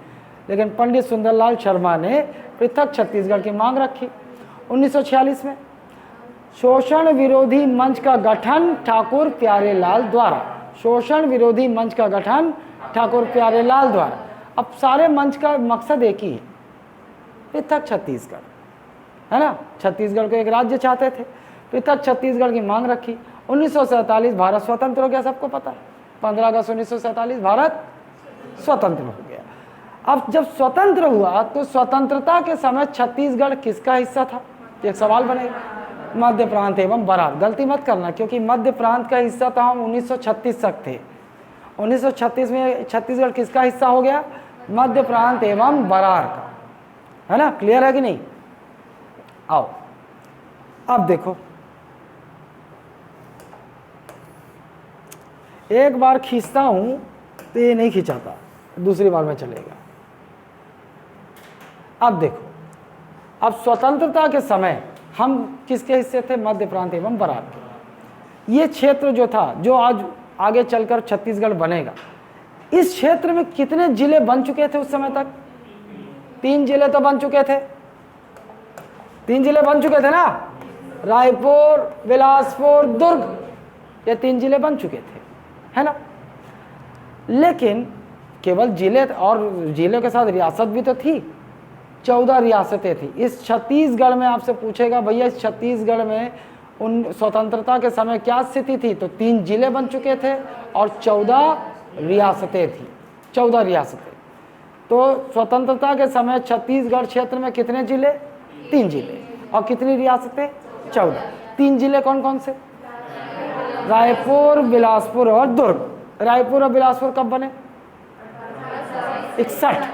लेकिन पंडित सुंदरलाल शर्मा ने पृथक छत्तीसगढ़ की मांग रखी। 1946 में शोषण विरोधी मंच का गठन ठाकुर प्यारेलाल द्वारा, शोषण विरोधी मंच का गठन ठाकुर प्यारेलाल द्वारा। अब सारे मंच का मकसद एक ही है, पृथक छत्तीसगढ़, है ना। छत्तीसगढ़ को एक राज्य चाहते थे, पृथक छत्तीसगढ़ की मांग रखी। 1947 भारत स्वतंत्र हो गया, सबको पता है। 15 अगस्त 1947 भारत स्वतंत्र हो गया। अब जब स्वतंत्र हुआ तो स्वतंत्रता के समय छत्तीसगढ़ किसका हिस्सा था, एक सवाल बनेगा। मध्य प्रांत एवं बरार, गलती मत करना क्योंकि मध्य प्रांत का हिस्सा था, हम 1936 तक थे। 1936 में छत्तीसगढ़ किसका हिस्सा हो गया, मध्य प्रांत एवं बरार का, है ना। क्लियर है कि नहीं। आओ अब देखो, एक बार खींचता हूं तो ये नहीं खींचाता, दूसरी बार में चलेगा। अब देखो, अब स्वतंत्रता के समय हम किसके हिस्से थे, मध्य प्रांत एवं बरार के। ये क्षेत्र जो था, जो आज आगे चलकर छत्तीसगढ़ बनेगा, इस क्षेत्र में कितने जिले बन चुके थे उस समय तक, 3 जिले तो बन चुके थे, 3 जिले बन चुके थे ना, रायपुर, बिलासपुर, दुर्ग, ये 3 जिले बन चुके थे, है ना। लेकिन केवल जिले और जिले के साथ रियासत भी तो थी, 14 रियासतें थी। इस छत्तीसगढ़ में आपसे पूछेगा भैया इस छत्तीसगढ़ में उन स्वतंत्रता के समय क्या स्थिति थी, तो 3 जिले बन चुके थे और 14 रियासतें थी, 14 रियासतें। तो स्वतंत्रता के समय छत्तीसगढ़ क्षेत्र में कितने जिले, 3 जिले, और कितनी रियासतें, 14। 3 जिले कौन कौन से, रायपुर, बिलासपुर और दुर्ग। रायपुर और बिलासपुर कब बने, 61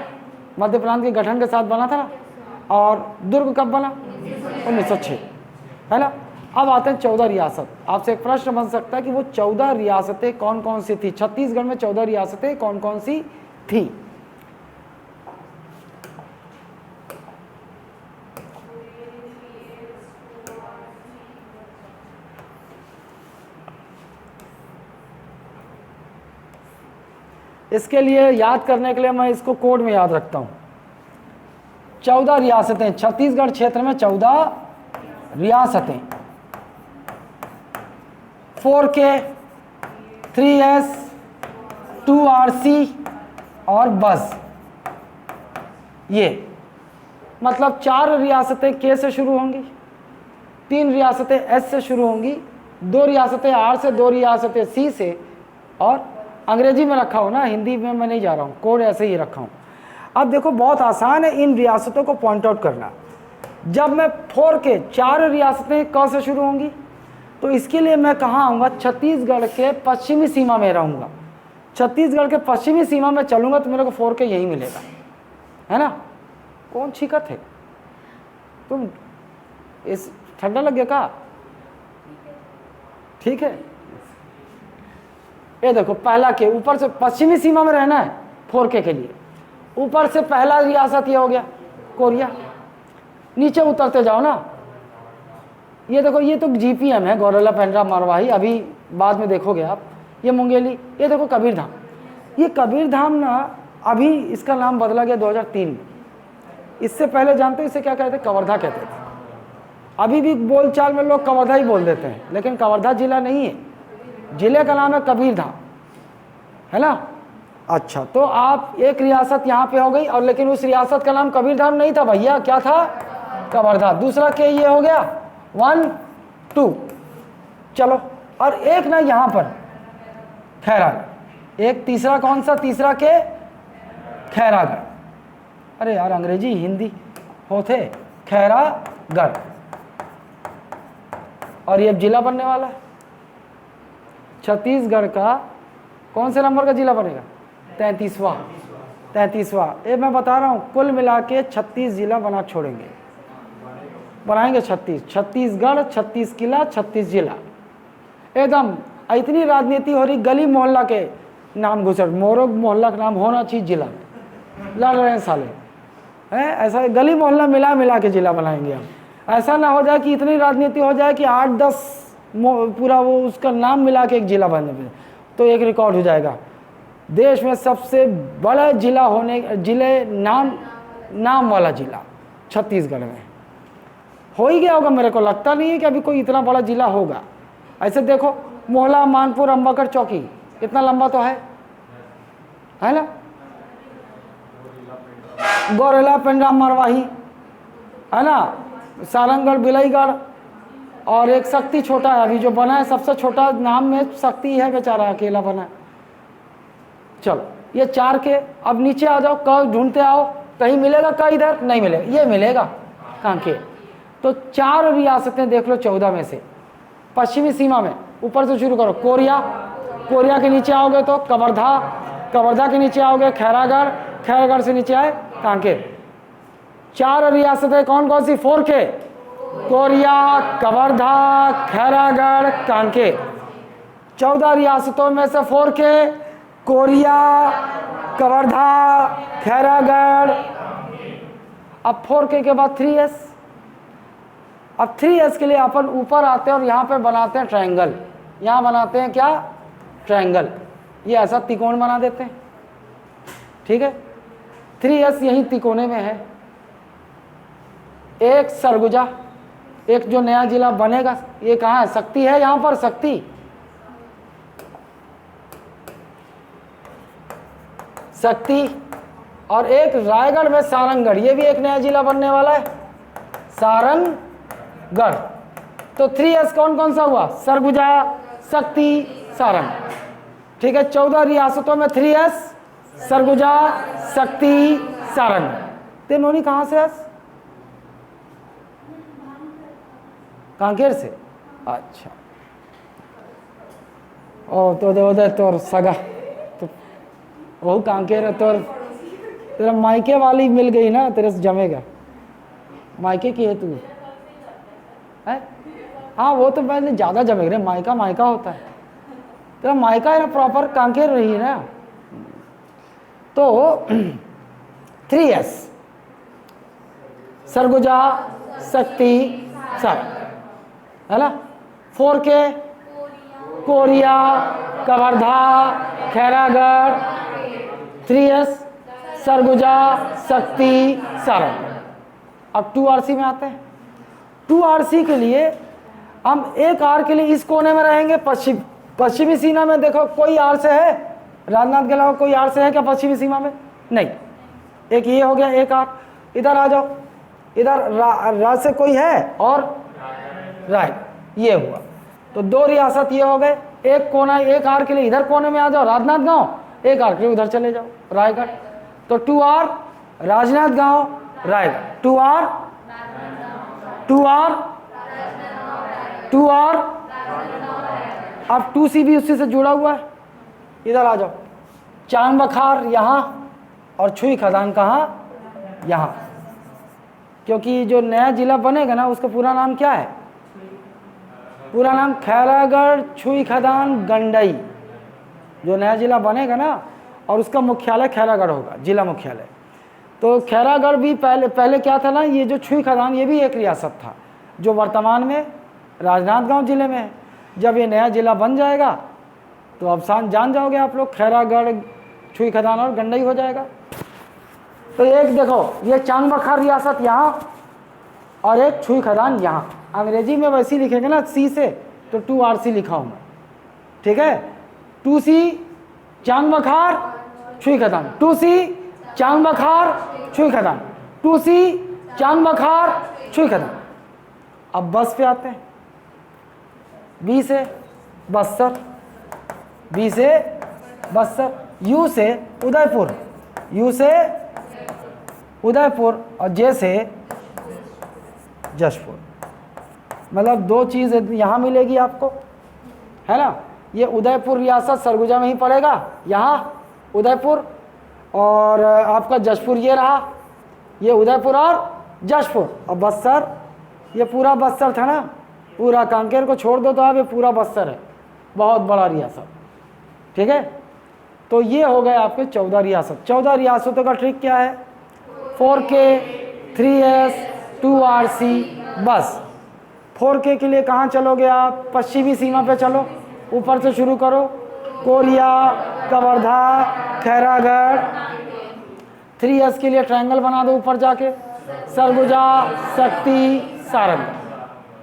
मध्य प्रांत के गठन के साथ बना था ना, और दुर्ग कब बना, 1906, है ना। अब आते हैं 14 रियासत। आपसे एक प्रश्न बन सकता है कि वो 14 रियासतें कौन कौन सी थी, छत्तीसगढ़ में 14 रियासतें कौन कौन सी थी। इसके लिए याद करने के लिए मैं इसको कोड में याद रखता हूं। 14 रियासतें, छत्तीसगढ़ क्षेत्र में 14 रियासतें, 4K, 3S, 2RC और बस। ये मतलब 4 रियासतें K से शुरू होंगी, 3 रियासतें S से शुरू होंगी, 2 रियासतें R से, 2 रियासतें C से, और अंग्रेजी में रखा हो ना, हिंदी में मैं नहीं जा रहा हूँ, कोड ऐसे ही रखा हूँ। अब देखो बहुत आसान है इन रियासतों को पॉइंट आउट करना। जब मैं 4K 4 रियासतें क से शुरू होंगी, तो इसके लिए मैं कहाँ आऊँगा, छत्तीसगढ़ के पश्चिमी सीमा में रहूँगा। छत्तीसगढ़ के पश्चिमी सीमा में चलूँगा तो मेरे को 4K यही मिलेगा, है ना। कौन छीकत है तुम, इस ठंडा लग गया का, ठीक है। ये देखो पहला के ऊपर से पश्चिमी सीमा में रहना है 4K के लिए, ऊपर से पहला रियासत ये हो गया कोरिया। नीचे उतरते जाओ ना, ये देखो ये तो GPM है, गौरेला पेंड्रा मरवाही, अभी बाद में देखोगे आप। ये मुंगेली, ये देखो कबीरधाम। ये कबीरधाम ना अभी इसका नाम बदला गया 2003 में। इससे पहले जानते हो इसे क्या कहते थे, कवर्धा कहते थे। अभी भी बोलचाल में लोग कवर्धा ही बोल देते हैं, लेकिन कवर्धा जिला नहीं है, जिले का नाम है कबीरधाम, है ना। अच्छा, तो आप एक रियासत यहाँ पे हो गई, और लेकिन उस रियासत का नाम कबीरधाम नहीं था भैया, क्या था, कवर्धा। दूसरा के ये हो गया 1, 2, चलो। और एक ना यहाँ पर खैरागढ़, एक तीसरा कौन सा, तीसरा के खैरागढ़। अरे यार अंग्रेजी हिंदी होते, खैरागढ़। और ये जिला बनने वाला है छत्तीसगढ़ का, कौन से नंबर का जिला बनेगा, 33वां। ये मैं बता रहा हूँ, कुल मिला के 36 जिला बना छोड़ेंगे, बनाएंगे 36। छत्तीसगढ़, 36 किला, 36 जिला, एकदम। इतनी राजनीति हो रही, गली मोहल्ला के नाम घुसर, मोरग मोहल्ला का नाम होना चाहिए जिला, लड़ रहे हैं साले, हैं ऐसा। गली मोहल्ला मिला मिला के जिला बनाएंगे हम। ऐसा ना हो जाए कि इतनी राजनीति हो जाए कि 8-10 पूरा वो उसका नाम मिला के एक जिला बने, तो एक रिकॉर्ड हो जाएगा। देश में सबसे बड़ा जिला होने जिले नाम वाला जिला छत्तीसगढ़ में हो ही गया होगा। मेरे को लगता नहीं है कि अभी कोई इतना बड़ा जिला होगा। ऐसे देखो, मोहला, मानपुर, अंबागढ़, चौकी, इतना लंबा तो है ना। गौरेला, पेंड्रा, मरवाही, है ना, सारंगगढ़, बिलाईगढ़, और एक शक्ति छोटा है अभी जो बना है, सबसे छोटा नाम में शक्ति है, बेचारा अकेला बना है। चलो ये 4 के। अब नीचे आ जाओ, क ढूंढते आओ, कहीं मिलेगा क इधर? नहीं मिलेगा, ये मिलेगा कांकेर। तो 4 रियासतें देख लो 14 में से। पश्चिमी सीमा में ऊपर से शुरू करो, कोरिया, कोरिया के नीचे आओगे तो कवर्धा, कवर्धा के नीचे आओगे खैरागढ़, खैरागढ़ से नीचे आए कांकेर। 4 रियासतें कौन कौन सी? 4 के, कोरिया, कवर्धा, खैरागढ़, कांकेर। 14 रियासतों में से 4 के, कोरिया, कवर्धा, खैरागढ़। अब 4K के बाद 3S। अब 3S के लिए अपन ऊपर आते हैं और यहाँ पे बनाते हैं ट्रायंगल। यहाँ बनाते हैं क्या? ट्रायंगल। ये ऐसा त्रिकोण बना देते हैं, ठीक है। 3S यही तिकोने में है। एक सरगुजा, एक जो नया जिला बनेगा, ये कहाँ है? शक्ति है यहाँ पर, शक्ति, शक्ति। और एक रायगढ़ में सारंगगढ़, ये भी एक नया जिला बनने वाला है, सारंगगढ़। तो 3S कौन कौन सा हुआ? सरगुजा, शक्ति, सारंग, ठीक है। 14 रियासतों में 3S, सरगुजा, शक्ति, सारंग। तेनोनी कहाँ से है? कांकेर से। अच्छा, ओ तो दे तोर सगा तो वो कांकेर है। तोर तेरा मायके वाली मिल गई ना, तेरे से जमेगा। मायके की है तू है? हाँ, वो तो पहले ज़्यादा जमेगा रे। मायका मायका होता है, तेरा मायका है ना, प्रॉपर कांकेर रही है ना। तो 3S, सरगुजा, शक्ति, सारंग, है ना। 4K, Korea, Kawardha, Khairagarh. 3S, Surguja, शक्ति, सारंग। अब 2RC में आते हैं। 2RC के लिए हम एक आर के लिए इस कोने में रहेंगे, पश्चिमी सीमा में। देखो कोई आर से है? राजनांद के अलावा कोई आर से है क्या पश्चिमी सीमा में? नहीं। एक ये हो गया, एक आर। इधर आ जाओ, इधर रा से कोई है, और राय, ये हुआ। तो 2 रियासत ये हो गए। एक कोना, एक आर के लिए इधर कोने में आ जाओ, राजनांदगांव। एक आर के लिए उधर चले जाओ, रायगढ़। तो 2R, Rajnandgaon, Raigarh. 2R, 2R, 2R। अब 2C भी उसी से जुड़ा हुआ है। इधर आ जाओ, चांद बखार यहाँ, और छुई खदान कहाँ? यहाँ। क्योंकि जो नया जिला बनेगा ना, उसका पूरा नाम क्या है? पूरा नाम खैरागढ़, छुई खदान, गंडई। जो नया जिला बनेगा ना, और उसका मुख्यालय खैरागढ़ होगा, जिला मुख्यालय। तो खैरागढ़ भी पहले क्या था ना, ये जो छुई खदान, ये भी एक रियासत था, जो वर्तमान में राजनांदगांव जिले में है। जब ये नया जिला बन जाएगा तो अब जान जाओगे आप लोग, खैरागढ़, छुई खदान और गंडई हो जाएगा। तो एक देखो, ये चांद बखार रियासत यहाँ, और एक छुई खदान यहाँ। अंग्रेजी में वैसे लिखेंगे ना C से, तो 2RC लिखा हूँ मैं, ठीक है। 2C चांद बखार, छुई खदान। 2C चांद बखार, छुई खदान। 2C चांद बखार, छुई खदान। अब बस पे आते हैं। B से बस्तर, B से बस्तर, U से उदयपुर, U से उदयपुर, और J से जशपुर। मतलब 2 चीज़ यहाँ मिलेगी आपको, है ना। ये उदयपुर रियासत सरगुजा में ही पड़ेगा, यहाँ उदयपुर, और आपका जशपुर ये रहा, ये उदयपुर और जशपुर। और बस्तर, ये पूरा बस्तर था ना, पूरा कांकेर को छोड़ दो तो अब ये पूरा बस्तर है, बहुत बड़ा रियासत, ठीक है। तो ये हो गए आपके 14 रियासत। 14 रियासतों का ट्रिक क्या है? 4K, 3S, 2RC, बस। 4K के लिए कहाँ चलोगे आप? पश्चिमी सीमा पे चलो, ऊपर से शुरू करो, कोरिया, कवर्धा, खैरागढ़। 3S के लिए ट्रायंगल बना दो ऊपर जाके, सरगुजा, शक्ति, सारंग।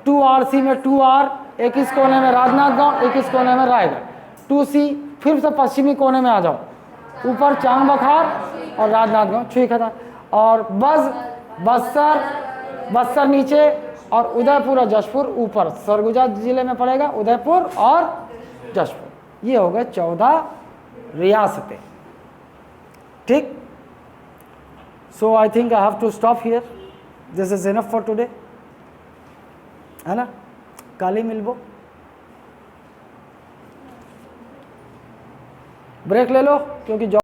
2RC में 2R, एक इस कोने में राजनांदगांव, एक इस कोने में रायगढ़। 2C फिर से पश्चिमी कोने में आ जाओ, ऊपर चांग बखार और राजनांदगांव, छुई खता। और बस्तर नीचे, और उदयपुर और जशपुर ऊपर। सरगुजा जिले में पड़ेगा उदयपुर और जशपुर। ये हो गए 14 रियासतें। ठीक। So I think I have to stop here, this is enough for today, है ना। कल ही मिलबो, ब्रेक ले लो क्योंकि